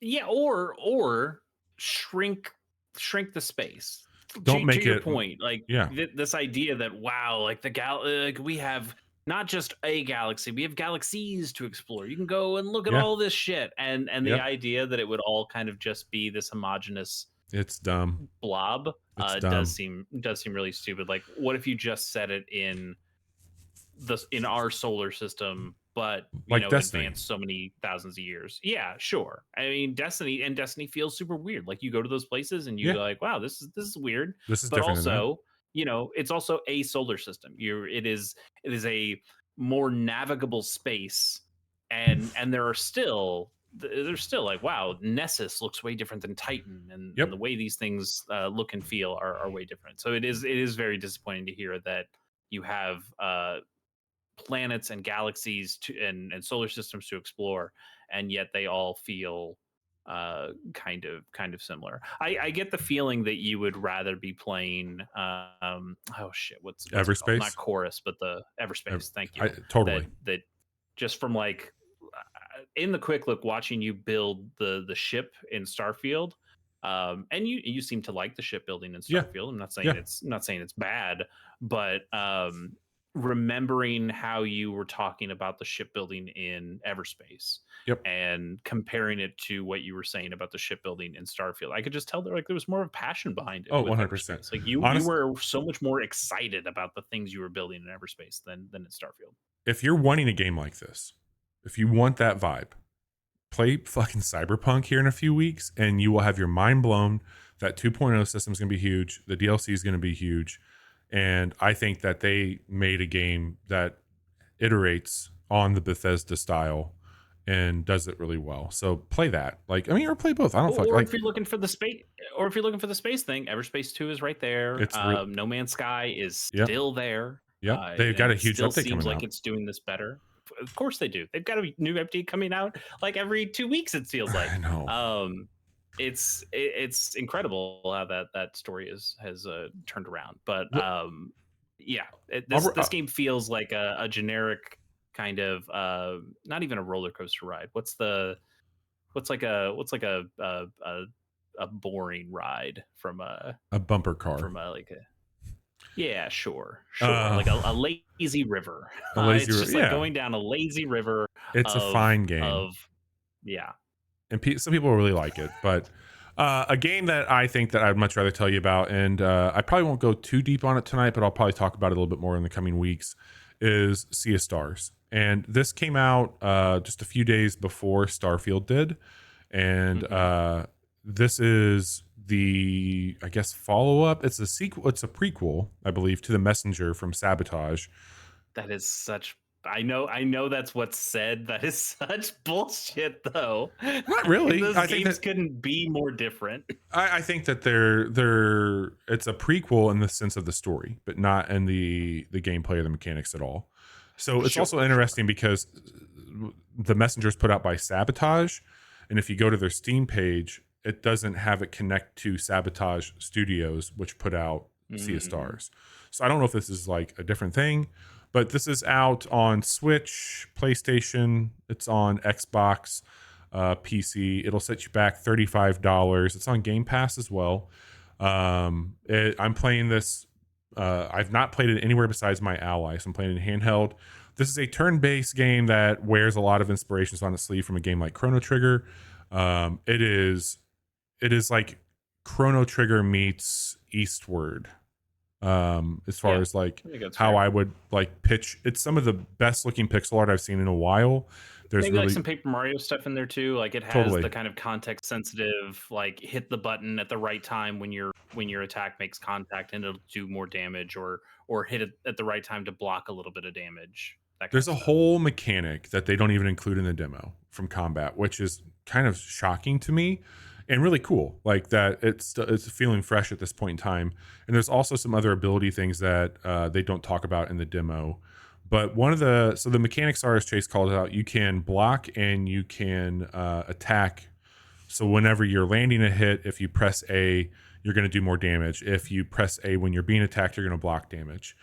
Yeah, or shrink the space. Don't make to your it point, like yeah. this idea that wow, like like we have not just a galaxy, we have galaxies to explore. You can go and look at Yeah. all this shit, and the Yep. idea that it would all kind of just be this homogenous It's dumb. blob It's does dumb. seem really stupid. Like, what if you just set it in our solar system, but Like Destiny. advanced so many thousands of years? Yeah, sure. I mean, Destiny feels super weird. Like you go to those places and you Yeah. go like, wow, this is weird. This is But different than that. also, it's also a solar system. It is a more navigable space, and there's still like, wow, Nessus looks way different than Titan, and Yep. the way these things look and feel are way different. So it is very disappointing to hear that you have planets and galaxies and solar systems to explore, and yet they all feel kind of similar. I get the feeling that you would rather be playing oh shit, what's it called? Not Everspace. Chorus, but the Everspace. Thank you. Totally. That just from like in the quick look, watching you build the ship in Starfield, and you seem to like the shipbuilding in Yeah. Starfield. I'm not saying Yeah. it's bad, but remembering how you were talking about the shipbuilding in Everspace, Yep. and comparing it to what you were saying about the shipbuilding in Starfield, I could just tell that like there was more of passion behind it. Oh, with 100%. Everspace. Like you were so much more excited about the things you were building in Everspace than in Starfield. If you're wanting a game like this, if you want that vibe, play fucking Cyberpunk here in a few weeks and you will have your mind blown. That 2.0 system is going to be huge. The DLC is going to be huge. And I think that they made a game that iterates on the Bethesda style and does it really well. So play that. Like, I mean, or play both. I don't fuck Or like if you're looking for the space thing, Everspace 2 is right there. It's No Man's Sky is Yep. still there. Yep. They've got a huge still update seems coming like out. it's doing this better. Of course they do. They've got a new update coming out like every 2 weeks, it feels like. I know. It's incredible how that story has turned around. But yeah, this game feels like a generic kind of not even a roller coaster ride. What's like a boring ride from a bumper car, from a like a yeah, sure, like a lazy river. It's just like going down a lazy river. It's a fine game. Yeah, and some people really like it, but a game that I think that I'd much rather tell you about, and I probably won't go too deep on it tonight, but I'll probably talk about it a little bit more in the coming weeks, is Sea of Stars. and this came out just a few days before Starfield did, and this is the, I guess, follow up. It's a sequel. It's a prequel, I believe, to The Messenger from Sabotage. That is such. I know that's what's said. That is such bullshit, though. Not really. Those I think games that couldn't be more different. I think that they're it's a prequel in the sense of the story, but not in the gameplay or the mechanics at all. So it's also interesting because The Messenger's put out by Sabotage, and if you go to their Steam page, it doesn't have it connect to Sabotage Studios, which put out Sea of Stars. So I don't know if this is like a different thing, but this is out on Switch, PlayStation. It's on Xbox, PC. It'll set you back $35. It's on Game Pass as well. I'm playing this. I've not played it anywhere besides my Ally, so I'm playing it in handheld. This is a turn-based game that wears a lot of inspirations on its sleeve from a game like Chrono Trigger. It is like Chrono Trigger meets Eastward. As far as like how I would like pitch, it's some of the best looking pixel art I've seen in a while. There's maybe really like some Paper Mario stuff in there too. Like it has the kind of context sensitive, like hit the button at the right time when your attack makes contact and it'll do more damage, or hit it at the right time to block a little bit of damage. There's a whole mechanic that they don't even include in the demo from combat, which is kind of shocking to me and really cool. Like that it's feeling fresh at this point in time. And there's also some other ability things that they don't talk about in the demo. But the mechanics are, as Chase called it out, you can block and you can attack. So whenever you're landing a hit, if you press A, you're going to do more damage. If you press A when you're being attacked, you're going to block damage.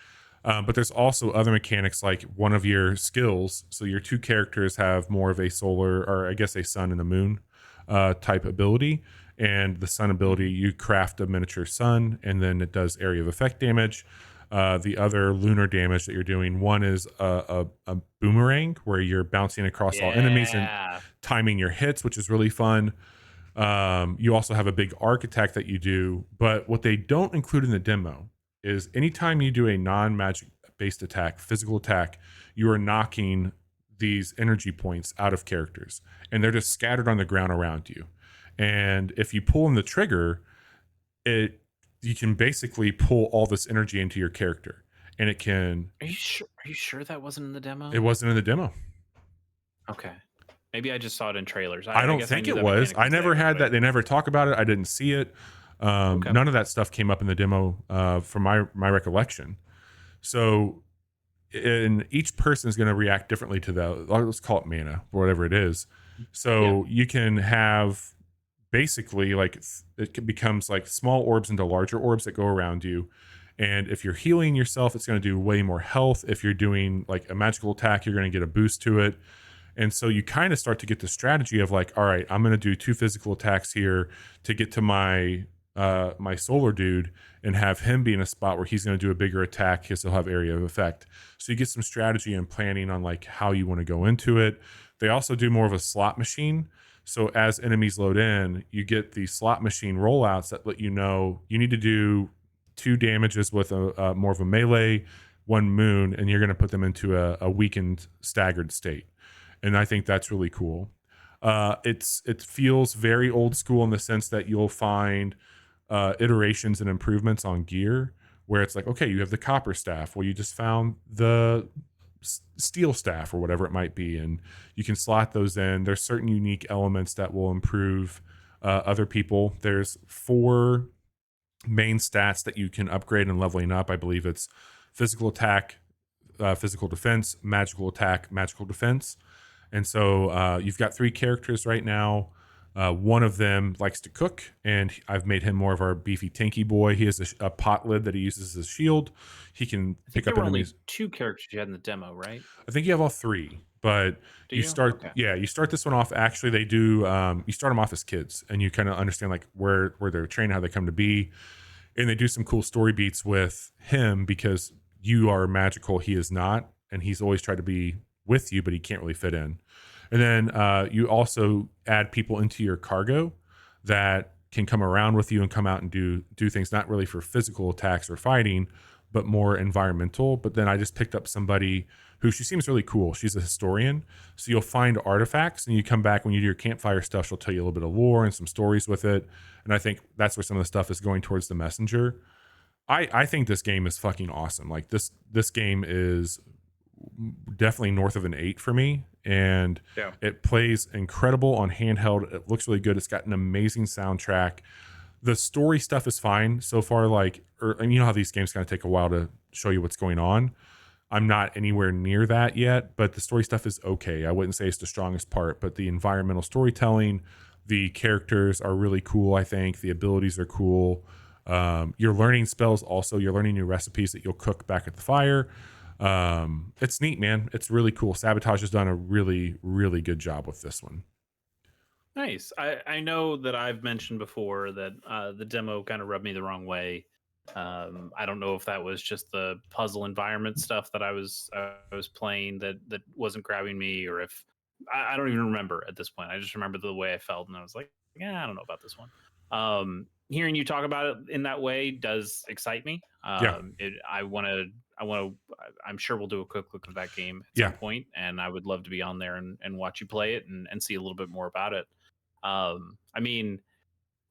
But there's also other mechanics like one of your skills. So your two characters have more of a solar, or I guess a sun and a moon type ability. And the sun ability, you craft a miniature sun, and then it does area of effect damage. The other lunar damage that you're doing, one is a boomerang where you're bouncing across all enemies and timing your hits, which is really fun. You also have a big arc attack that you do. But what they don't include in the demo is anytime you do a non-magic based attack, physical attack, you are knocking these energy points out of characters, and they're just scattered on the ground around you. And if you pull in the trigger, you can basically pull all this energy into your character, and it can. Are you sure that wasn't in the demo? It wasn't in the demo. Okay. Maybe I just saw it in trailers. I don't think it was. I never had that. They never talk about it. I didn't see it. None of that stuff came up in the demo from my recollection. So, and each person is going to react differently to that. Let's call it mana or whatever it is. So you can have basically like it becomes like small orbs into larger orbs that go around you. And if you're healing yourself, it's going to do way more health. If you're doing like a magical attack, you're going to get a boost to it. And so you kind of start to get the strategy of like, all right, I'm going to do 2 physical attacks here to get to my solar dude and have him be in a spot where he's going to do a bigger attack because he'll have area of effect. So you get some strategy and planning on like how you want to go into it. They also do more of a slot machine. So as enemies load in, you get the slot machine rollouts that let you know you need to do 2 damages with a more of a melee, 1 moon, and you're going to put them into a weakened, staggered state. And I think that's really cool. It feels very old school in the sense that you'll find iterations and improvements on gear where it's like, okay, you have the copper staff. Well, you just found the steel staff or whatever it might be, and you can slot those in. There's certain unique elements that will improve other people. There's 4 main stats that you can upgrade and leveling up. I believe it's physical attack, physical defense, magical attack, magical defense. And so you've got 3 characters right now. One of them likes to cook, and I've made him more of our beefy tanky boy. He has a pot lid that he uses as a shield. He can pick up enemies. Only 2 characters you had in the demo, right? I think you have all 3, but you start. Okay. Yeah, you start this one off. Actually, they do. You start them off as kids, and you kind of understand like where they're trained, how they come to be, and they do some cool story beats with him because you are magical, he is not, and he's always tried to be with you, but he can't really fit in. And then you also add people into your cargo that can come around with you and come out and do things not really for physical attacks or fighting, but more environmental. But then I just picked up somebody who, she seems really cool. She's a historian. So you'll find artifacts and you come back when you do your campfire stuff, she'll tell you a little bit of lore and some stories with it. And I think that's where some of the stuff is going towards the messenger. I think this game is fucking awesome. Like this game is definitely north of an 8 for me, and it plays incredible on handheld. It looks really good. It's got an amazing soundtrack. The story stuff is fine so far. And you know how these games kind of take a while to show you what's going on. I'm not anywhere near that yet, but the story stuff is okay. I wouldn't say it's the strongest part, but the environmental storytelling, the characters are really cool. I think the abilities are cool. You're learning spells also. You're learning new recipes that you'll cook back at the fire. It's neat, man. It's really cool. Sabotage has done a really, really good job with this one. Nice. I know that I've mentioned before that the demo kind of rubbed me the wrong way. I don't know if that was just the puzzle environment stuff that I was playing that wasn't grabbing me, or if I don't even remember at this point. I just remember the way I felt, and I was like, yeah, I don't know about this one. Hearing you talk about it in that way does excite me. I'm sure we'll do a quick look at that game at some point, and I would love to be on there and watch you play it and see a little bit more about it. I mean,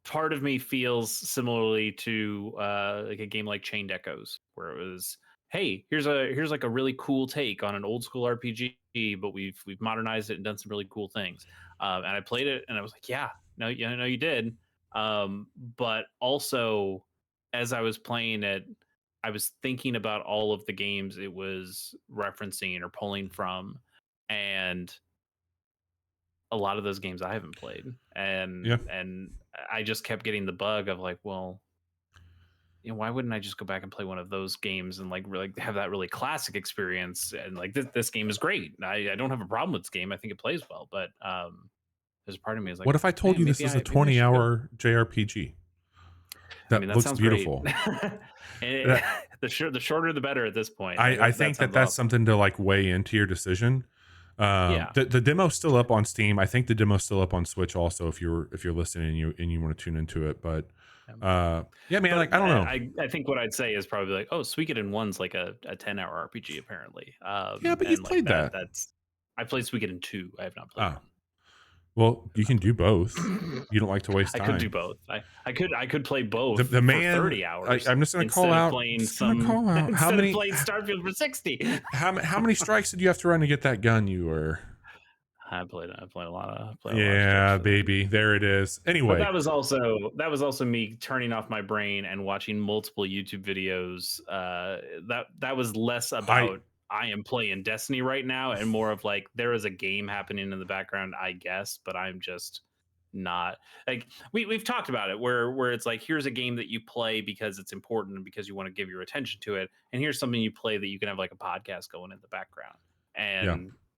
part of me feels similarly to like a game like Chained Echoes, where it was, hey, here's like a really cool take on an old school RPG, but we've modernized it and done some really cool things. And I played it and I was like, yeah, no, you did. But also, as I was playing it, I was thinking about all of the games it was referencing or pulling from, and a lot of those games I haven't played, and I just kept getting the bug of like, well, why wouldn't I just go back and play one of those games and like really have that really classic experience? And like this game is great. I don't have a problem with this game. I think it plays well, but there's a part of me is like, what if I told you this is a 20-hour JRPG? That looks sounds beautiful. The shorter the better at this point. I think that's something to like weigh into your decision. The demo's still up on Steam. I think the demo's still up on Switch also, if you're listening and you want to tune into it. But yeah, man, like I don't know. I think what I'd say is probably like, oh, Suikoden 1's like a 10-hour RPG apparently. Yeah, but you've played that. I played Suikoden 2. I have not played 1. Well, you can do both. You don't like to waste time. I could do both. I could play both for 30 hours. I'm just going to call out. How many playing Starfield for 60? How many strikes did you have to run to get that gun? You were. I played a lot. Yeah, baby, there it is. Anyway, but that was also me turning off my brain and watching multiple YouTube videos. That was less about I am playing Destiny right now, and more of like there is a game happening in the background, I guess, but I'm just not like we've talked about it where it's like, here's a game that you play because it's important and because you want to give your attention to it, and here's something you play that you can have like a podcast going in the background.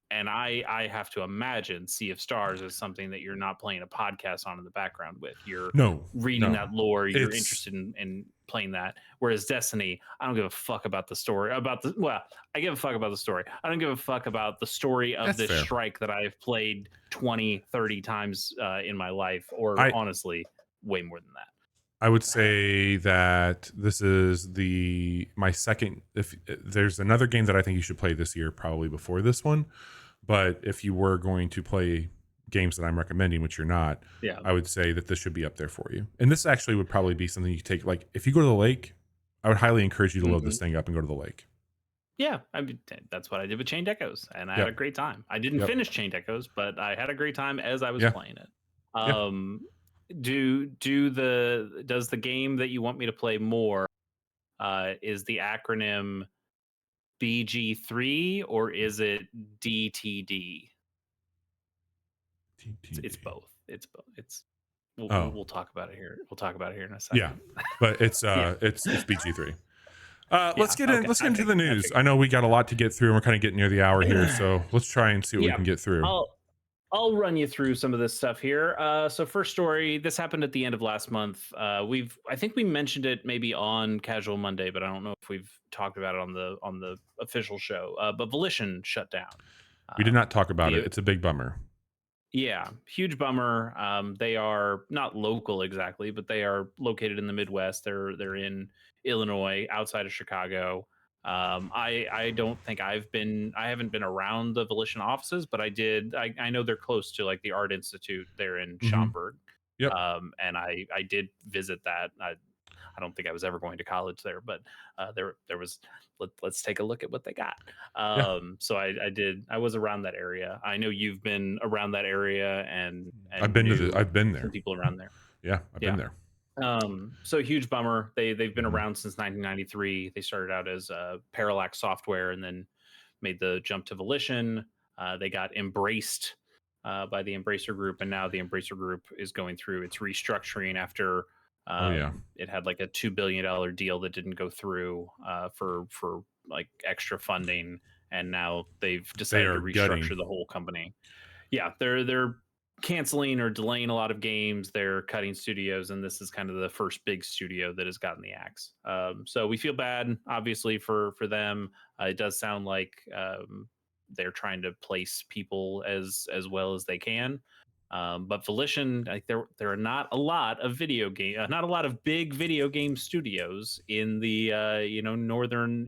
And I have to imagine Sea of Stars is something that you're not playing a podcast on in the background with. You're reading that lore. You're interested in playing that. Whereas Destiny, I don't give a fuck about the story. I give a fuck about the story. I don't give a fuck about the story of this strike that I've played 20, 30 times in my life, or honestly, way more than that. I would say that this is my second. If there's another game that I think you should play this year, probably before this one, but if you were going to play games that I'm recommending, which you're not, I would say that this should be up there for you. And this actually would probably be something you take. Like if you go to the lake, I would highly encourage you to load this thing up and go to the lake. Yeah, I mean, that's what I did with Chained Echoes, and I had a great time. I didn't finish Chained Echoes, but I had a great time as I was playing it. Does the game that you want me to play more is the acronym BG3 or is it DTD? It's both. We'll talk about it here. We'll talk about it here in a second. Yeah, but it's it's BG3. Let's get into the news. I know we got a lot to get through, and we're kind of getting near the hour here, so let's try and see what we can get through. I'll run you through some of this stuff here. So first story, this happened at the end of last month. I think we mentioned it maybe on Casual Monday, but I don't know if we've talked about it on the official show. But Volition shut down. We did not talk about it. It's a big bummer. Yeah, huge bummer. They are not local exactly, but they are located in the Midwest. They're in Illinois, outside of Chicago. I don't think I haven't been around the Volition offices, but I know they're close to like the Art Institute there in Hmm. Schaumburg. Yep. And I did visit that. I don't think I was ever going to college there, but there was let's take a look at what they got. Yeah. So I did. I was around that area. I know you've been around that area I've and been to the. knew I've been some there. people around there. Yeah, I've been Yeah. there. So huge bummer. They've been Hmm. around since 1993. They started out as Parallax Software and then made the jump to Volition. They got embraced by the Embracer Group, and now the Embracer Group is going through its restructuring after Oh yeah, it had like a $2 billion deal that didn't go through for like extra funding, and now they've they decided are to gutting. restructure the whole company. Yeah, they're canceling or delaying a lot of games. They're cutting studios, and this is kind of the first big studio that has gotten the axe. So we feel bad, obviously, for them. It does sound like they're trying to place people as well as they can. But Volition, like there are not a lot of not a lot of big video game studios in the northern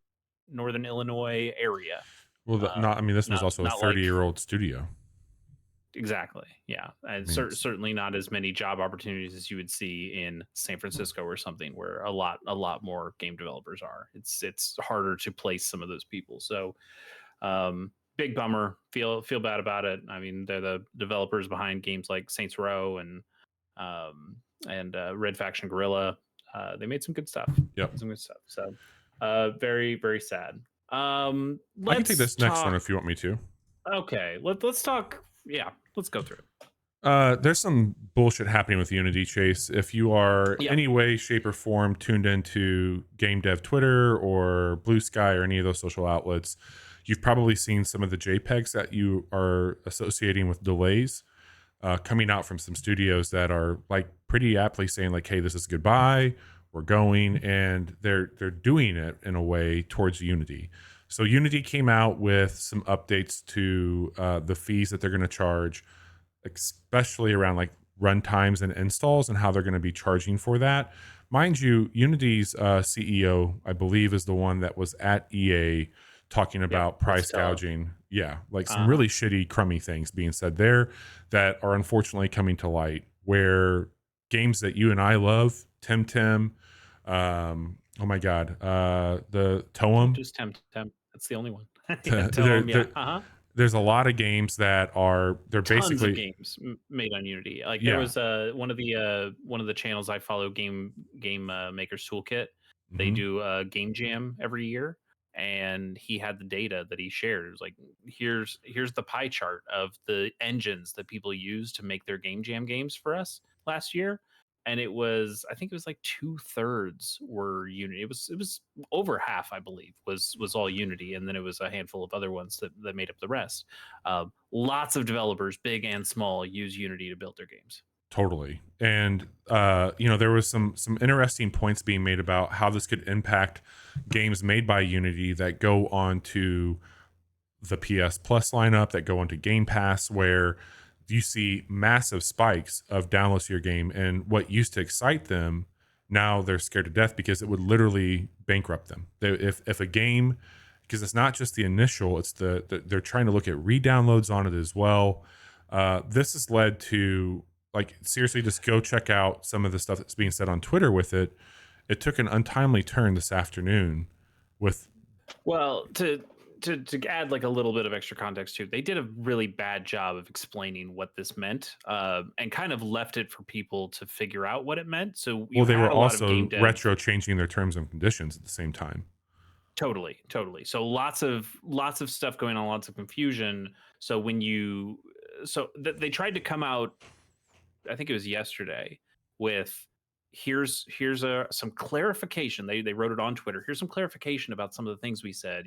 Illinois area. Well, not. I mean, this was Not also a not like. 30-year-old studio. Exactly. Yeah. I And mean, it's certainly not as many job opportunities as you would see in San Francisco or something where a lot more game developers are. It's harder to place some of those people. So big bummer. Feel bad about it. I mean, they're the developers behind games like Saints Row um and Red Faction Guerrilla. They made some good stuff. yep. Some good stuff. So very, very sad. I can take Let's this next one talk. if you want me to. Okay, let's talk. Yeah, let's go through it. There's some bullshit happening with Unity, Chase. If you are Yep. any way, shape, or form tuned into game dev Twitter or Blue Sky or any of those social outlets, you've probably seen some of the JPEGs that you are associating with delays coming out from some studios that are like pretty aptly saying like, "Hey, this is goodbye. We're going," and they're doing it in a way towards Unity. So Unity came out with some updates to the fees that they're going to charge, especially around like runtimes and installs and how they're going to be charging for that. Mind you, Unity's CEO, I believe, is the one that was at EA talking Yep. about With price Stella. gouging. Yeah, like some Uh-huh. really shitty, crummy things being said there that are unfortunately coming to light. Where games that you and I love, Tim, oh my God, the Toem, Just temp. That's the only one. Yeah, tell there, them. Yeah. there, Uh-huh. there's a lot of games that are they're Tons of basically games made on Unity. Like there yeah. was one of the channels I follow, Game Makers Toolkit. They Hmm. do a game jam every year, and he had the data that he shared. It was like here's the pie chart of the engines that people use to make their game jam games for us last year. And I think it was like 2/3 were Unity. It was over half, I believe, was all Unity, and then it was a handful of other ones that made up the rest. Lots of developers, big and small, use Unity to build their games. Totally. And there was some interesting points being made about how this could impact games made by Unity that go on to the PS Plus lineup, that go into Game Pass, where you see massive spikes of downloads to your game, and what used to excite them, now they're scared to death because it would literally bankrupt them. If a game, because it's not just the initial, it's they're trying to look at re-downloads on it as well. This has led to, like, seriously, just go check out some of the stuff that's being said on Twitter with it. It took an untimely turn this afternoon with Well, to add like a little bit of extra context too, they did a really bad job of explaining what this meant, and kind of left it for people to figure out what it meant. So well, you they were had a lot of game also devs. retro changing their terms and conditions at the same time. Totally. So lots of stuff going on, lots of confusion. So they tried to come out, I think it was yesterday, with here's some clarification. They wrote it on Twitter. Here's some clarification about some of the things we said.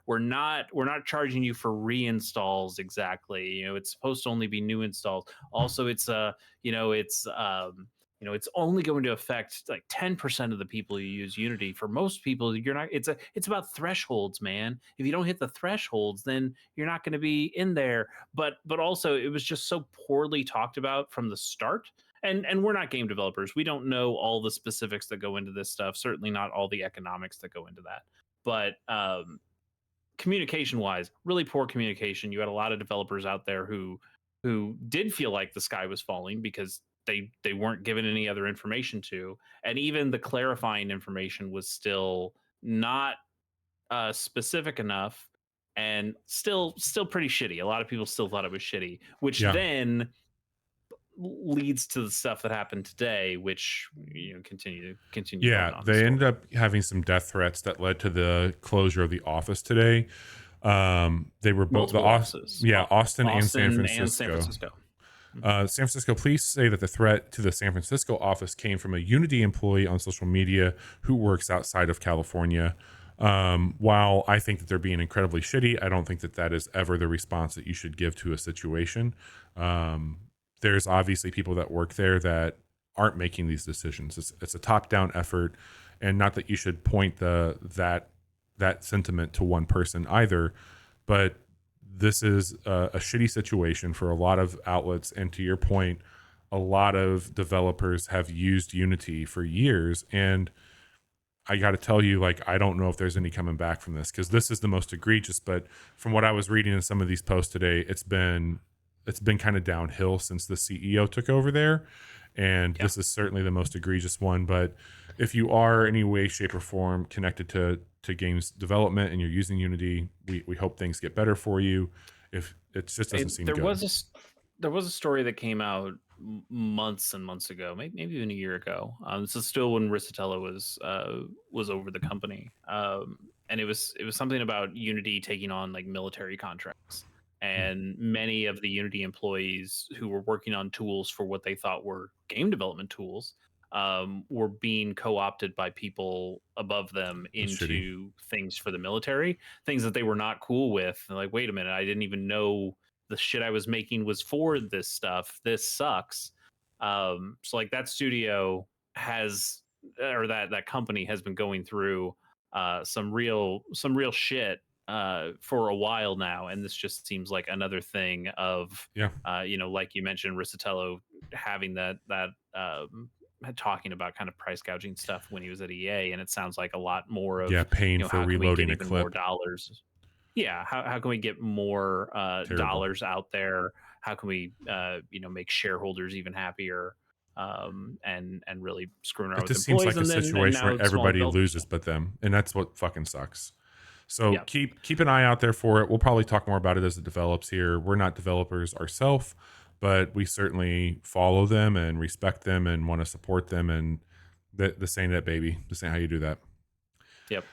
We're not charging you for reinstalls exactly. It's supposed to only be new installs. Also, it's it's only going to affect like 10% of the people who use Unity. For most people, you're not. It's about thresholds, man. If you don't hit the thresholds, then you're not going to be in there. But also, it was just so poorly talked about from the start. And we're not game developers. We don't know all the specifics that go into this stuff. Certainly not all the economics that go into that. But communication wise, really poor communication. You had a lot of developers out there who did feel like the sky was falling because they weren't given any other information to, and even the clarifying information was still not specific enough, and still pretty shitty. A lot of people still thought it was shitty, which Yeah. then leads to the stuff that happened today, which continue going Yeah, on. they ended up having some death threats that led to the closure of the office today. They were both Multiple offices, Austin and San Austin and San Francisco. Francisco. San Francisco police say that the threat to the San Francisco office came from a Unity employee on social media who works outside of California. While I think that they're being incredibly shitty, I don't think that that is ever the response that you should give to a situation. There's obviously people that work there that aren't making these decisions. It's a top-down effort, and not that you should point that sentiment to one person either, but this is a shitty situation for a lot of outlets. And to your point, a lot of developers have used Unity for years, and I got to tell you, like, I don't know if there's any coming back from this, because this is the most egregious. But from what I was reading in some of these posts today, it's been kind of downhill since the CEO took over there, and this is certainly the most egregious one. But if you are any way, shape, or form connected to games development and you're using Unity, we hope things get better for you. If it just doesn't seem good. There was a story that came out months and months ago, maybe even a year ago. This is still when Risatella was over the company, and it was something about Unity taking on like military contracts, and many of the Unity employees who were working on tools for what they thought were game development tools were being co-opted by people above them into things for the military, things that they were not cool with. And like, wait a minute, I didn't even know the shit I was making was for this stuff. This sucks. So like that studio has, or that company has been going through some real shit for a while now, and this just seems like another thing of like you mentioned, Risatello having that talking about kind of price gouging stuff when he was at EA, and it sounds like a lot more of paying for how reloading can we a get even clip. more dollars. Yeah, how can we get more dollars out there? How can we make shareholders even happier? And really screwing around It with just seems employees, like a situation where everybody loses but them, and that's what fucking sucks. So keep an eye out there for it. We'll probably talk more about it as it develops here. We're not developers ourselves, but we certainly follow them and respect them and want to support them. And this ain't it, baby. This ain't how you do that. Yep.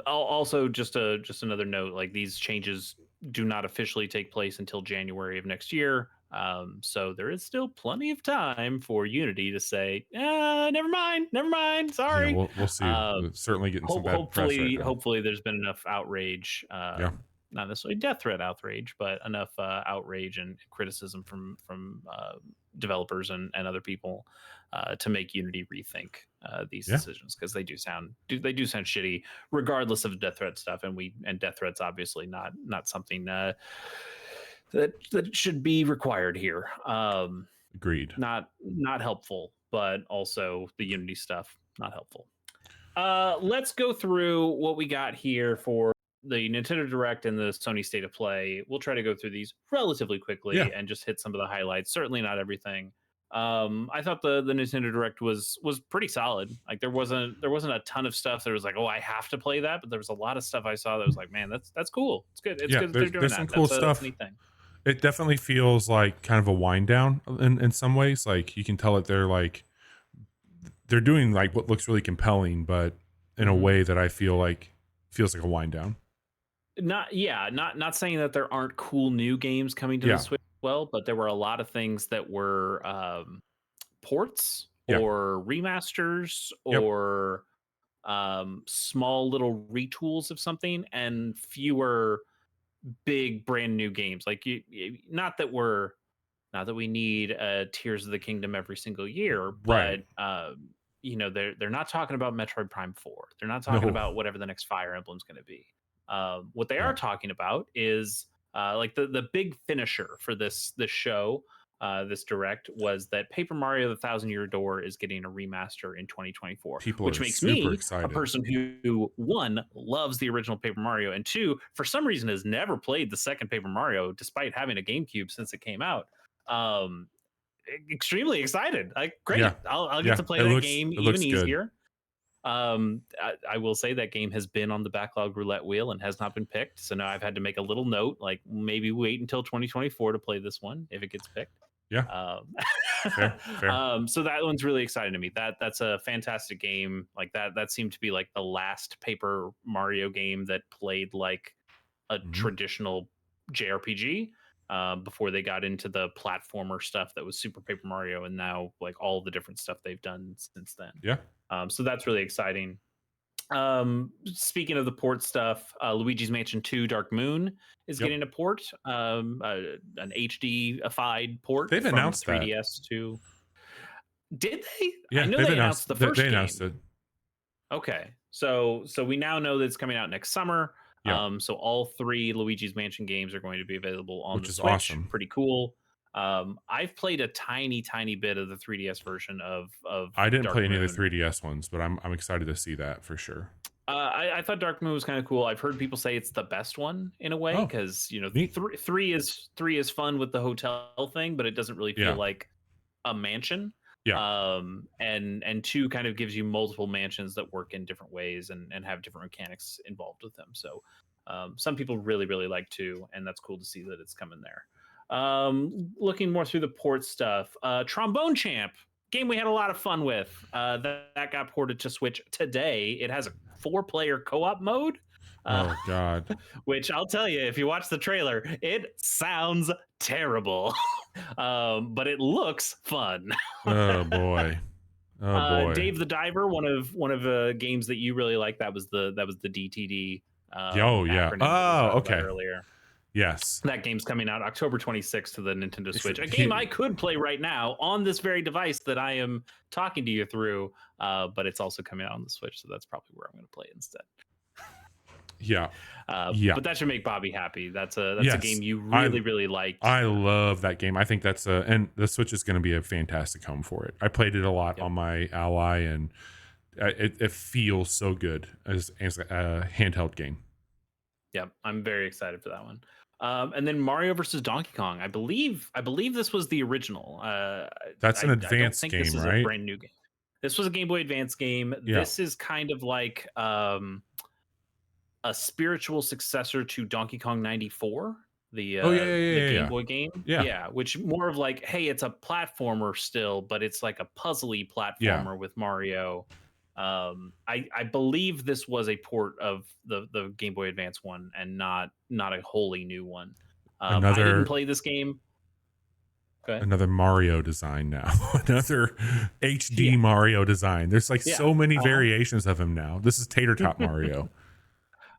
Also, just another note: like these changes do not officially take place until January of next year. So there is still plenty of time for Unity to say, never mind, sorry. Yeah, we'll see. We're certainly getting some bad press right now. Hopefully there's been enough outrage, not necessarily death threat outrage, but enough outrage and criticism from developers and other people to make Unity rethink these decisions, because they do sound shitty, regardless of death threat stuff. And death threats obviously not something that should be required here. Agreed. Not helpful, but also the Unity stuff not helpful. Let's go through what we got here for the Nintendo Direct and the Sony State of Play. We'll try to go through these relatively quickly and just hit some of the highlights. Certainly not everything. I thought the Nintendo Direct was pretty solid. Like there wasn't a ton of stuff that was like, oh, I have to play that, but there was a lot of stuff I saw that was like, man, that's cool. It's good. It's good that they're doing there's that. Some cool that's stuff. A neat thing. It definitely feels like kind of a wind down in some ways. Like you can tell that they're doing like what looks really compelling, but in a way that I feel like feels like a wind down. Not saying that there aren't cool new games coming to the Switch as well, but there were a lot of things that were ports or remasters or small little retools of something, and fewer big brand new games. Like not that we're Not that we need Tears of the Kingdom every single year, but Right. they're not talking about Metroid Prime 4. They're not talking No. about whatever the next Fire Emblem's going to be. What they Yeah. are talking about is like the big finisher for this show, this direct, was that Paper Mario: The Thousand Year Door is getting a remaster in 2024, People which are makes super me a excited. person who, one, loves the original Paper Mario, and two, for some reason has never played the second Paper Mario despite having a GameCube since it came out. um Extremely excited. Like, Yeah. great, I'll get Yeah. to play It that looks game it even looks good. easier. I will say that game has been on the backlog roulette wheel and has not been picked, so now I've had to make a little note, like maybe wait until 2024 to play this one if it gets picked. Yeah. um Fair. so that one's really exciting to me. That's a fantastic game. Like, that seemed to be like the last Paper Mario game that played like a Mhm. traditional JRPG, before they got into the platformer stuff that was Super Paper Mario, and now like all the different stuff they've done since then. Yeah. So that's really exciting. Speaking of the port stuff, Luigi's Mansion 2 Dark Moon is Yep. getting a port, an HD-ified port They've from announced that. 3DS to. Did they? I Yeah, know they've they announced announced the first they announced game. it. Okay, so we now know that it's coming out next summer. Yeah. So all three Luigi's Mansion games are going to be available on Which the is Switch. awesome. Pretty cool. I've played a tiny bit of the 3DS version of I didn't Dark play any of the Moon. 3DS ones, but I'm excited to see that for sure. I thought Dark Moon was kind of cool. I've heard people say it's the best one in a way, Oh, because neat. three is fun with the hotel thing, but it doesn't really feel Yeah. like a mansion. Yeah. And two kind of gives you multiple mansions that work in different ways and have different mechanics involved with them. So some people really like two, and that's cool to see that it's coming there. Looking more through the port stuff, Trombone Champ, game we had a lot of fun with, that got ported to Switch today. It has a 4-player co-op mode. Oh God. Which I'll tell you, if you watch the trailer, it sounds terrible. But it looks fun. Oh boy. Oh boy. Dave the Diver, one of games that you really like. That was the DTD Oh yeah. acronym that we Oh, talked about okay. earlier. Yes. That game's coming out October 26th to the Nintendo Switch. A game He- I could play right now on this very device that I am talking to you through, but it's also coming out on the Switch, so that's probably where I'm going to play it instead. Yeah. But that should make Bobby happy. That's a Yes. game you really liked. I love that game. I think that's and the Switch is going to be a fantastic home for it. I played it a lot on my Ally, and it feels so good as a handheld game. Yep, I'm very excited for that one. And then Mario versus Donkey Kong. I believe this was the original. That's an advanced I don't think game, this is right? a brand new game. This was a Game Boy Advance game. Yeah. This is kind of like a spiritual successor to Donkey Kong 94, the Game Boy game. Yeah. Which more of like, hey, it's a platformer still, but it's like a puzzly platformer with Mario. I believe this was a port of the Game Boy Advance one, and not a wholly new one. I didn't play this game. Another Mario design now. Another HD Mario design. There's like so many variations of him now. This is Tater Tot Mario.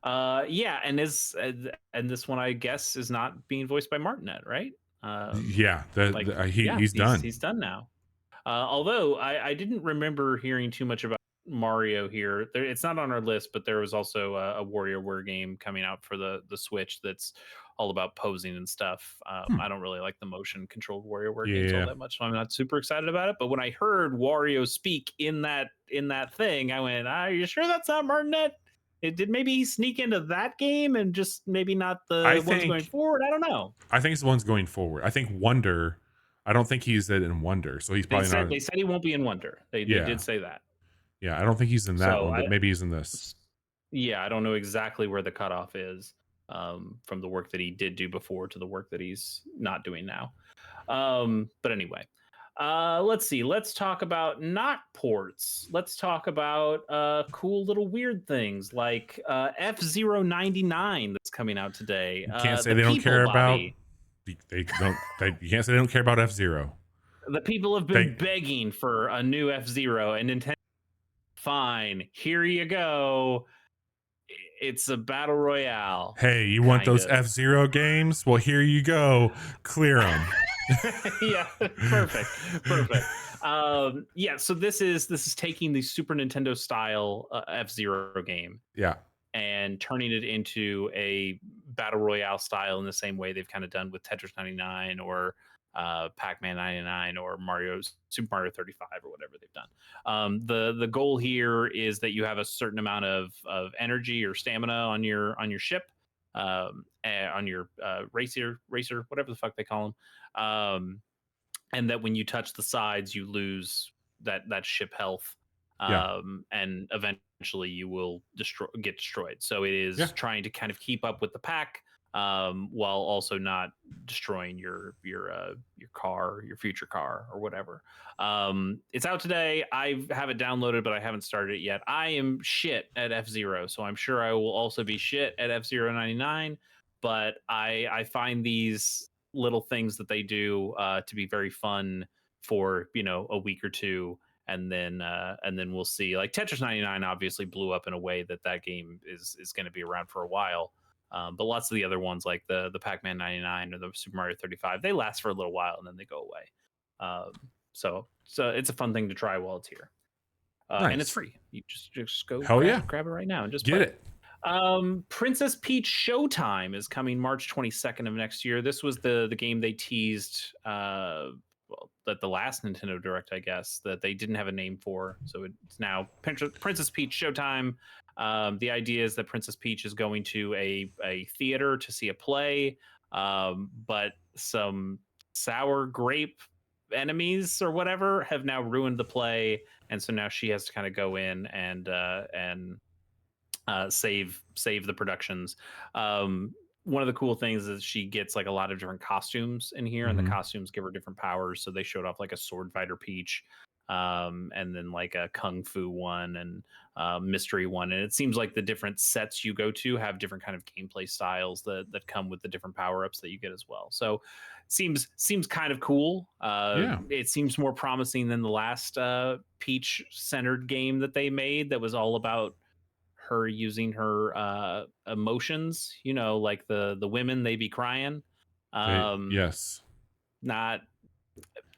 And this one, I guess, is not being voiced by Martinet, right? He's done. He's done now. Although I didn't remember hearing too much about Mario here. It's not on our list, but there was also a WarioWare game coming out for the Switch that's all about posing and stuff. I don't really like the motion controlled WarioWare games all that much, so I'm not super excited about it. But when I heard Wario speak in that thing, I went, "Are you sure that's not Martinet? Did maybe he sneak into that game and just maybe not the ones going forward? I don't know." I think it's the ones going forward. I think Wonder. I don't think he's in Wonder, so he's probably not. They said he won't be in Wonder. They did say that. Yeah, I don't think he's in that one, but maybe he's in this. Yeah, I don't know exactly where the cutoff is from the work that he did do before to the work that he's not doing now. But anyway, let's see. Let's talk about not ports. Let's talk about cool little weird things like F-Zero 99 that's coming out today. You can't say they don't care about. They don't. You can't say they don't care about F-Zero. The people have been begging for a new F-Zero, and Nintendo. Fine, here you go. It's a battle royale. Hey, you want those F-Zero games? Well, here you go. Clear them. Yeah, perfect. Yeah, so this is taking the Super Nintendo style F-Zero game Yeah. and turning it into a battle royale style in the same way they've kind of done with Tetris 99 or Pac-Man 99 or Super Mario 35 or whatever they've done. The goal here is that you have a certain amount of energy or stamina on your ship, on your racer, whatever the fuck they call them, and that when you touch the sides, you lose that ship health, Yeah. and eventually you will get destroyed. So it Yeah. is trying to kind of keep up with the pack, while also not destroying your car, your future car, or whatever. It's out today. I have it downloaded, but I haven't started it yet. I am shit at F-Zero, so I'm sure I will also be shit at F-Zero 99. But I find these little things that they do to be very fun for a week or two, and then we'll see. Like Tetris 99 obviously blew up in a way that game is going to be around for a while. But lots of the other ones, like the Pac-Man 99 or the Super Mario 35, they last for a little while and then they go away. So it's a fun thing to try while it's here, and it's Nice. free. You just go Hell yeah. grab it right now and just Get play it. Princess Peach Showtime is coming March 22nd of next year. This was the game they teased at the last Nintendo Direct, I guess, that they didn't have a name for. So it's now Princess Peach Showtime. The idea is that Princess Peach is going to a theater to see a play, but some sour grape enemies or whatever have now ruined the play, and so now she has to kind of go in and save the productions. One of the cool things is she gets like a lot of different costumes in here, and the costumes give her different powers. So they showed off like a sword fighter Peach, and then like a kung fu one and mystery one. And it seems like the different sets you go to have different kind of gameplay styles that come with the different power ups that you get as well. So seems kind of cool. Yeah. It seems more promising than the last Peach centered game that they made that was all about her using her emotions, like the women, they be crying. Yes. Not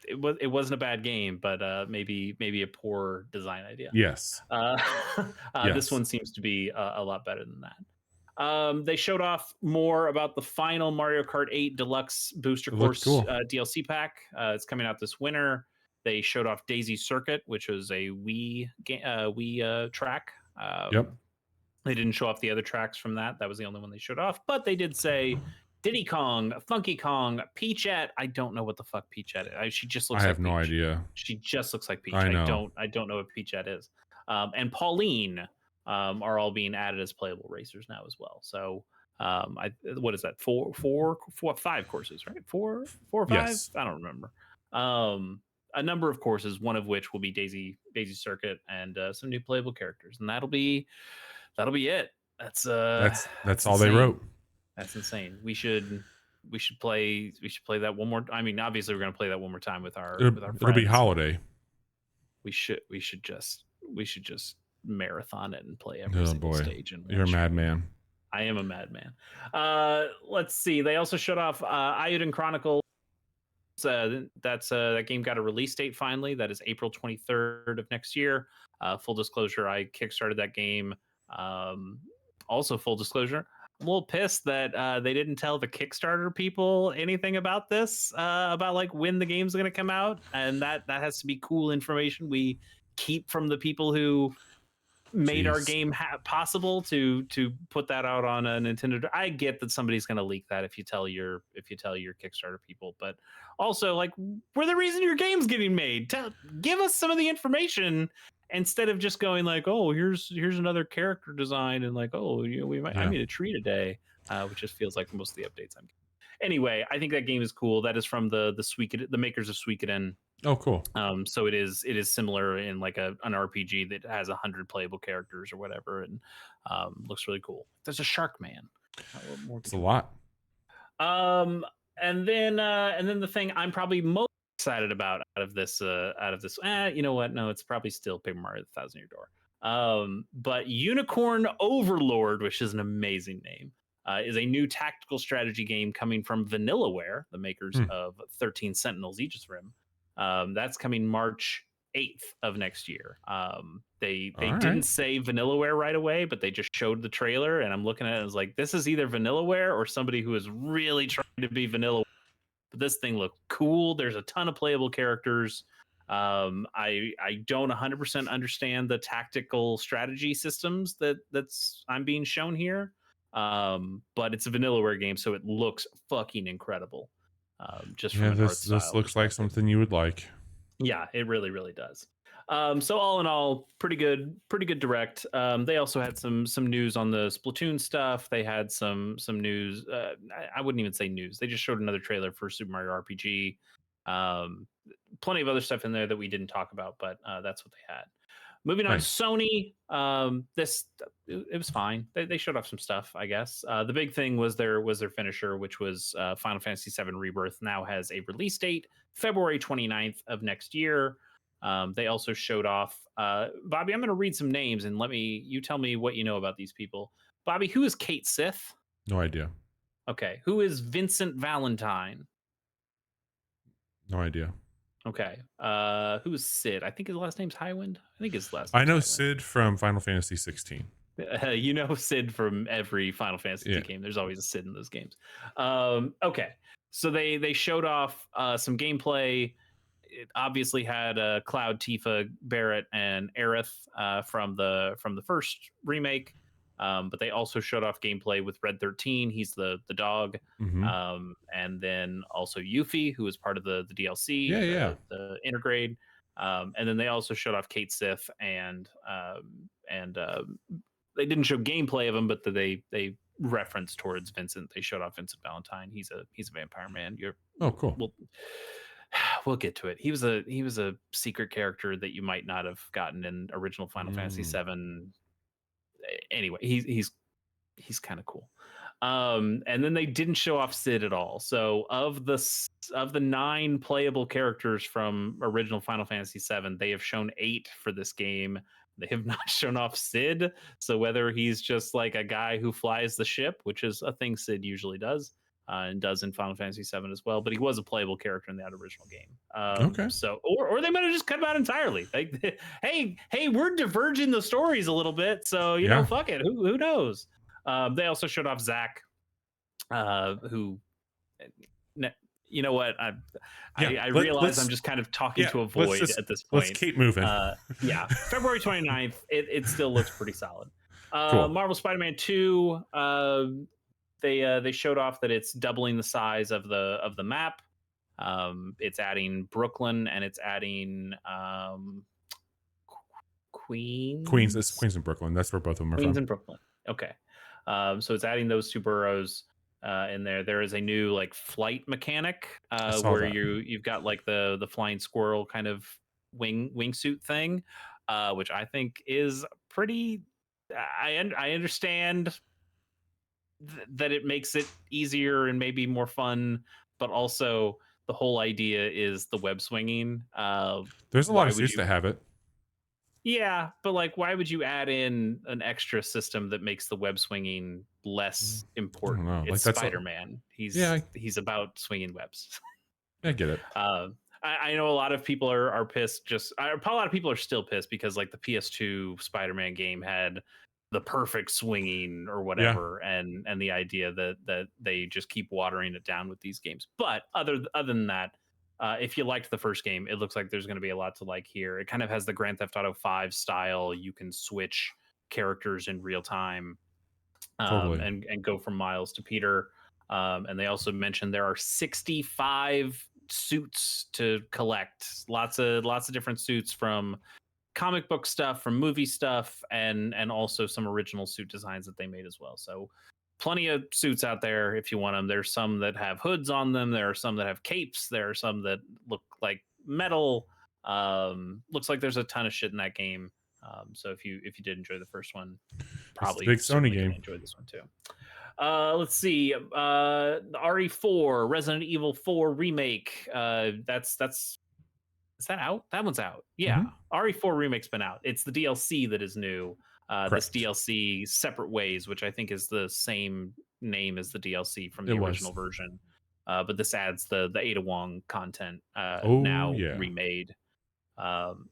it wasn't a bad game, but maybe a poor design idea. Yes. uh, this Yes. one seems to be a lot better than that. They showed off more about the final Mario Kart 8 Deluxe Booster Course cool. DLC pack. It's coming out this winter. They showed off Daisy Circuit, which was a Wii track. Yep. They didn't show off the other tracks from that. That was the only one they showed off. But they did say Diddy Kong, Funky Kong, Peachette. I don't know what the fuck Peachette is. She just looks I like have no Peach. idea. She just looks like Peach. I know. I don't know what Peachette is. And Pauline are all being added as playable racers now as well. So what is that? Five courses, right? Four or five? Yes. I don't remember. A number of courses, one of which will be Daisy Circuit and some new playable characters, and that'll be it. That's all they wrote. That's insane. We should play that one more. I mean, obviously we're gonna play that one more time with our friends. It'll be holiday. We should just marathon it and play every single stage. And you're a madman. I am a madman. Let's see. They also showed off Iodine Chronicle. That game got a release date finally. That is April 23rd of next year. Full disclosure, I kickstarted that game. Also, full disclosure, I'm a little pissed that they didn't tell the Kickstarter people anything about this, about like when the game's going to come out, and that has to be cool information we keep from the people who made our game possible to put that out on a Nintendo. I get that somebody's going to leak that if you tell your Kickstarter people, but also like we're the reason your game's getting made. Give us some of the information instead of just going like, oh, here's another character design and like, oh, I made a tree today, which just feels like most of the updates I'm getting. Anyway, I think that game is cool. That is from the makers of Suikoden. Oh, cool. So it is similar in like an RPG that has 100 playable characters or whatever, and looks really cool. There's a shark man. It's a lot. And then the thing I'm probably most excited about out of this, you know what? No, it's probably still Paper Mario: The Thousand Year Door. But Unicorn Overlord, which is an amazing name. is a new tactical strategy game coming from Vanillaware, the makers of 13 Sentinels Aegis Rim. That's coming March 8th of next year. They didn't say Vanillaware right away, but they just showed the trailer, and I'm looking at it and I was like, this is either Vanillaware or somebody who is really trying to be Vanilla. But this thing looked cool. There's a ton of playable characters. I don't 100% understand the tactical strategy systems that's I'm being shown here. But it's a Vanillaware game, so it looks fucking incredible. Just from an art this style looks like something you would like. Yeah, it really, really does. So all in all, pretty good direct. They also had some news on the Splatoon stuff. They had some news. I wouldn't even say news. They just showed another trailer for Super Mario RPG. Plenty of other stuff in there that we didn't talk about, but that's what they had. Moving on to Sony, it was fine. They showed off some stuff, I guess. The big thing was their finisher, which was Final Fantasy VII Rebirth. Now has a release date, February 29th of next year. They also showed off. Bobby, I'm going to read some names and you tell me what you know about these people. Bobby, who is Kate Sith? No idea. Okay, who is Vincent Valentine? No idea. Okay. Who is Sid? I think his last name's Highwind. I think his last. I know Highwind. Sid from Final Fantasy 16. You know Sid from every Final Fantasy game. There's always a Sid in those games. Okay, so they showed off some gameplay. It obviously had Cloud, Tifa, Barrett, and Aerith from the first remake. But they also showed off gameplay with Red 13. He's the dog. And then also Yuffie, who was part of the DLC, the Intergrade. And then they also showed off Kate Sith and they didn't show gameplay of him, but they reference towards Vincent. They showed off Vincent Valentine. He's a vampire man. Cool. We'll get to it. He was a secret character that you might not have gotten in original Final Fantasy VII. Anyway, he's kind of cool. And then they didn't show off Sid at all. So of the 9 playable characters from original Final Fantasy VII, they have shown 8 for this game. They have not shown off Sid. So whether he's just like a guy who flies the ship, which is a thing Sid usually does, and does in Final Fantasy VII as well, but he was a playable character in that original game. Okay. So, or they might have just cut him out entirely. Like, hey, we're diverging the stories a little bit, so you know, fuck it. Who knows? They also showed off Zach, who, you know what? I realize I'm just kind of talking to a void at this point. Let's keep moving. February 29th. It still looks pretty solid. Cool. Marvel Spider-Man 2. They showed off that it's doubling the size of the map. It's adding Brooklyn and it's adding Queens. It's Queens and Brooklyn. That's where both of them are from. Queens and Brooklyn. Okay. So it's adding those 2 boroughs in there. There is a new like flight mechanic where you've got like the flying squirrel kind of wingsuit thing, which I think is pretty. I understand that it makes it easier and maybe more fun, but also the whole idea is the web swinging. There's a lot of suits that have it. Yeah, but like, why would you add in an extra system that makes the web swinging less important? It's Spider-Man. He's about swinging webs. I get it. I know a lot of people are pissed. A lot of people are still pissed because like the PS2 Spider-Man game had the perfect swinging or whatever, and the idea that they just keep watering it down with these games. But other than that, if you liked the first game, it looks like there's going to be a lot to like here. It kind of has the Grand Theft Auto 5 style. You can switch characters in real time, and go from Miles to Peter. And they also mentioned there are 65 suits to collect. Lots of different suits from comic book stuff, from movie stuff, and also some original suit designs that they made as well. So plenty of suits out there if you want them. There's some that have hoods on them. There are some that have capes. There are some that look like metal. Looks like there's a ton of shit in that game. So if you did enjoy the first one, probably big Sony game. Enjoy this one too. Let's see. The RE4 Resident Evil 4 remake. Is that out? That one's out. Yeah. RE4 remake's been out. It's the DLC that is new. This DLC Separate Ways, which I think is the same name as the DLC from the original version. But this adds the Ada Wong content Oh now yeah. remade.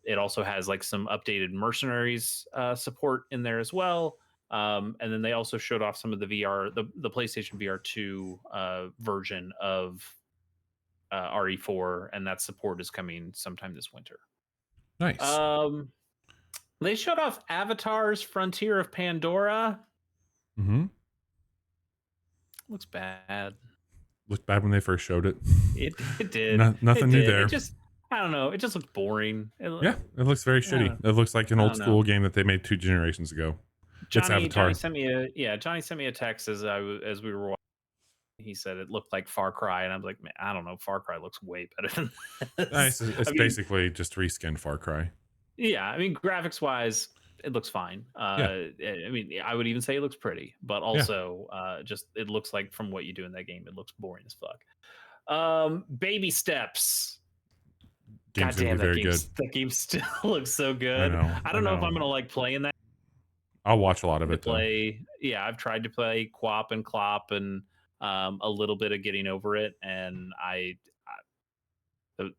It also has like some updated mercenaries support in there as well. And then they also showed off some of the the PlayStation VR 2 version of RE4, and that support is coming sometime this winter. Nice. They showed off Avatar's Frontier of Pandora. Mm-hmm. Looks bad. Looked bad when they first showed it. It did. Nothing new there. It just, I don't know. It just looks boring. It looks very shitty. It looks like an old school game that they made 2 generations ago. Johnny sent me a text as we were watching. He said it looked like Far Cry, and I was like, man, I don't know. Far Cry looks way better than this. It's basically just reskinned Far Cry. Yeah, I mean, graphics wise, it looks fine. I mean, I would even say it looks pretty, but also just it looks like from what you do in that game, it looks boring as fuck. Baby steps. God damn, that game still looks so good. I don't know if I'm gonna like playing that. I'll watch a lot of it though. Yeah, I've tried to play Quap and Clop and a little bit of Getting Over It, and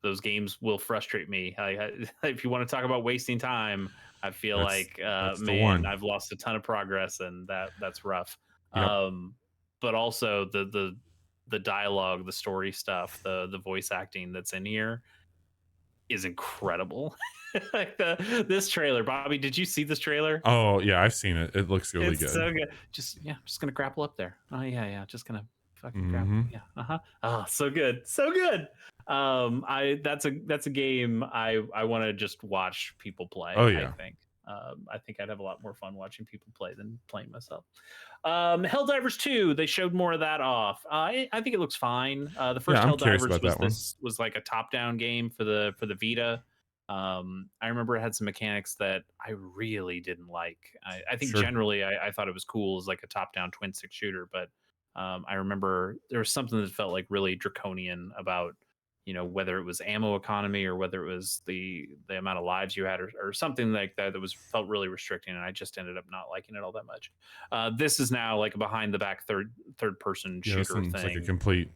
those games will frustrate me. If you want to talk about wasting time, I feel man, I've lost a ton of progress, and that's rough. Yep. But also the dialogue, the story stuff, the voice acting that's in here is incredible. Like this trailer, Bobby, did you see this trailer? Oh yeah, I've seen it. It looks really good. So good. Just gonna grapple up there. Oh yeah, just gonna fucking grapple. Yeah. Oh, so good, so good. That's a game I want to just watch people play. Oh yeah. I think I'd have a lot more fun watching people play than playing myself. Helldivers 2, they showed more of that off. I think it looks fine. The first Helldivers was like a top-down game for the Vita. I remember it had some mechanics that I really didn't like. I think generally I thought it was cool as like a top-down twin stick shooter, but I remember there was something that felt like really draconian about, whether it was ammo economy or whether it was the amount of lives you had or something like that felt really restricting, and I just ended up not liking it all that much. This is now like a behind the back third person shooter thing. It's like a complete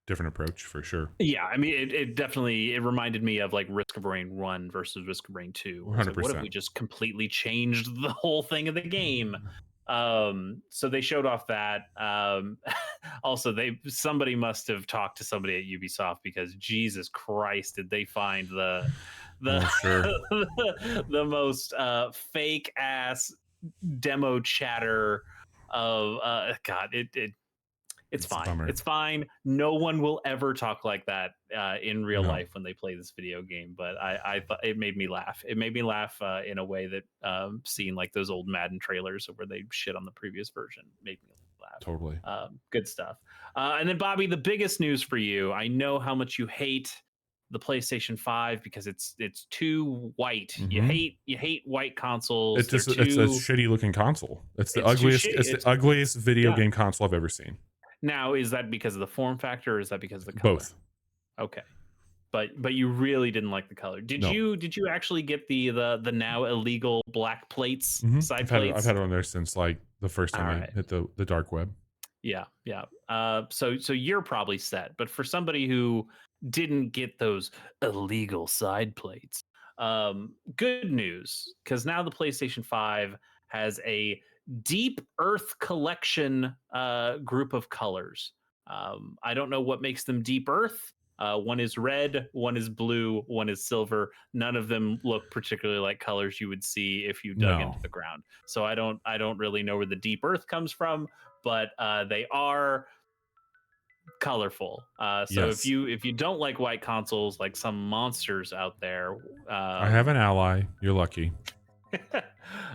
different approach for sure. Yeah, I mean it definitely reminded me of like Risk of Rain 1 versus Risk of Rain 2. 100%. Like, what if we just completely changed the whole thing of the game? So they showed off that. Also, somebody must have talked to somebody at Ubisoft, because Jesus Christ, did they find the the most fake ass demo chatter of God. It's fine. It's fine. No one will ever talk like that in real life when they play this video game. But I thought it made me laugh. It made me laugh in a way that seeing like those old Madden trailers where they shit on the previous version made me laugh. Totally. Good stuff. And then Bobby, the biggest news for you. I know how much you hate the PlayStation 5 because it's too white. Mm-hmm. You hate white consoles. It's a shitty looking console. It's the ugliest video game console I've ever seen. Now, is that because of the form factor, or is that because of the color? Both. Okay, but you really didn't like the color. Did you actually get the now illegal black plates, side plates? I've had it on there since like the first time I hit the dark web. Yeah. So you're probably set. But for somebody who didn't get those illegal side plates, good news, because now the PlayStation 5 has a Deep Earth collection group of colors. I don't know what makes them Deep Earth. One is red, one is blue, one is silver. None of them look particularly like colors you would see if you dug into the ground. So I don't really know where the Deep Earth comes from, but they are colorful. If you don't like white consoles, like some monsters out there, I have an ally. You're lucky.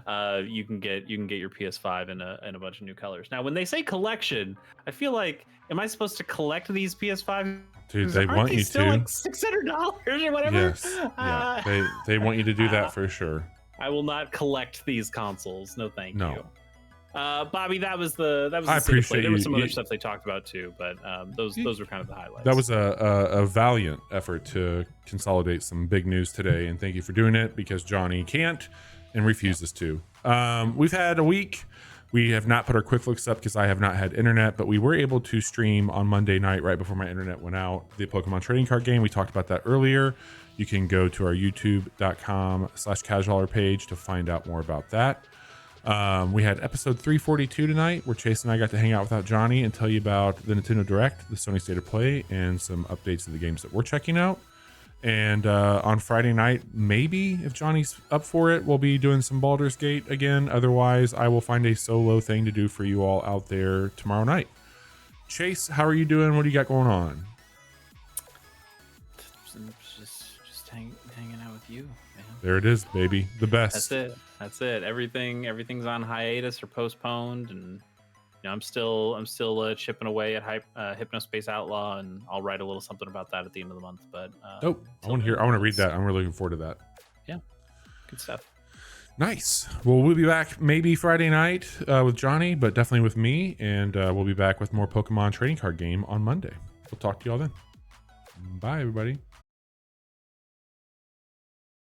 You can get your PS5 in a bunch of new colors. Now, when they say collection, I feel like, am I supposed to collect these PS5? Dude, they want you to. Like $600 or whatever. Yes. Yeah. They want you to do that for sure. I will not collect these consoles. No, thank you. Bobby, that was I appreciate there was some other stuff they talked about too, but those were kind of the highlights. That was a valiant effort to consolidate some big news today, and thank you for doing it, because Johnny can't and refuses to. We've had a week We have not put our quick looks up because I have not had internet, but we were able to stream on Monday night right before my internet went out the Pokemon trading card game. We talked about that earlier. You can go to our youtube.com/casualer page to find out more about that. We had episode 342 tonight, where Chase and I got to hang out without Johnny and tell you about the Nintendo Direct, the Sony State of Play, and some updates of the games that we're checking out. And on Friday night, maybe if Johnny's up for it, we'll be doing some Baldur's Gate again. Otherwise, I will find a solo thing to do for you all out there tomorrow night. Chase, how are you doing? What do you got going on? Just hanging out with you, man. There it is, baby. The best. That's it. Everything's on hiatus or postponed, and I'm still chipping away at Hypnospace Outlaw, and I'll write a little something about that at the end of the month. But I want to read that. I'm really looking forward to that. Yeah, good stuff. Nice. Well, we'll be back maybe Friday night with Johnny, but definitely with me, and we'll be back with more Pokemon trading card game on Monday. We'll talk to you all then. Bye, everybody.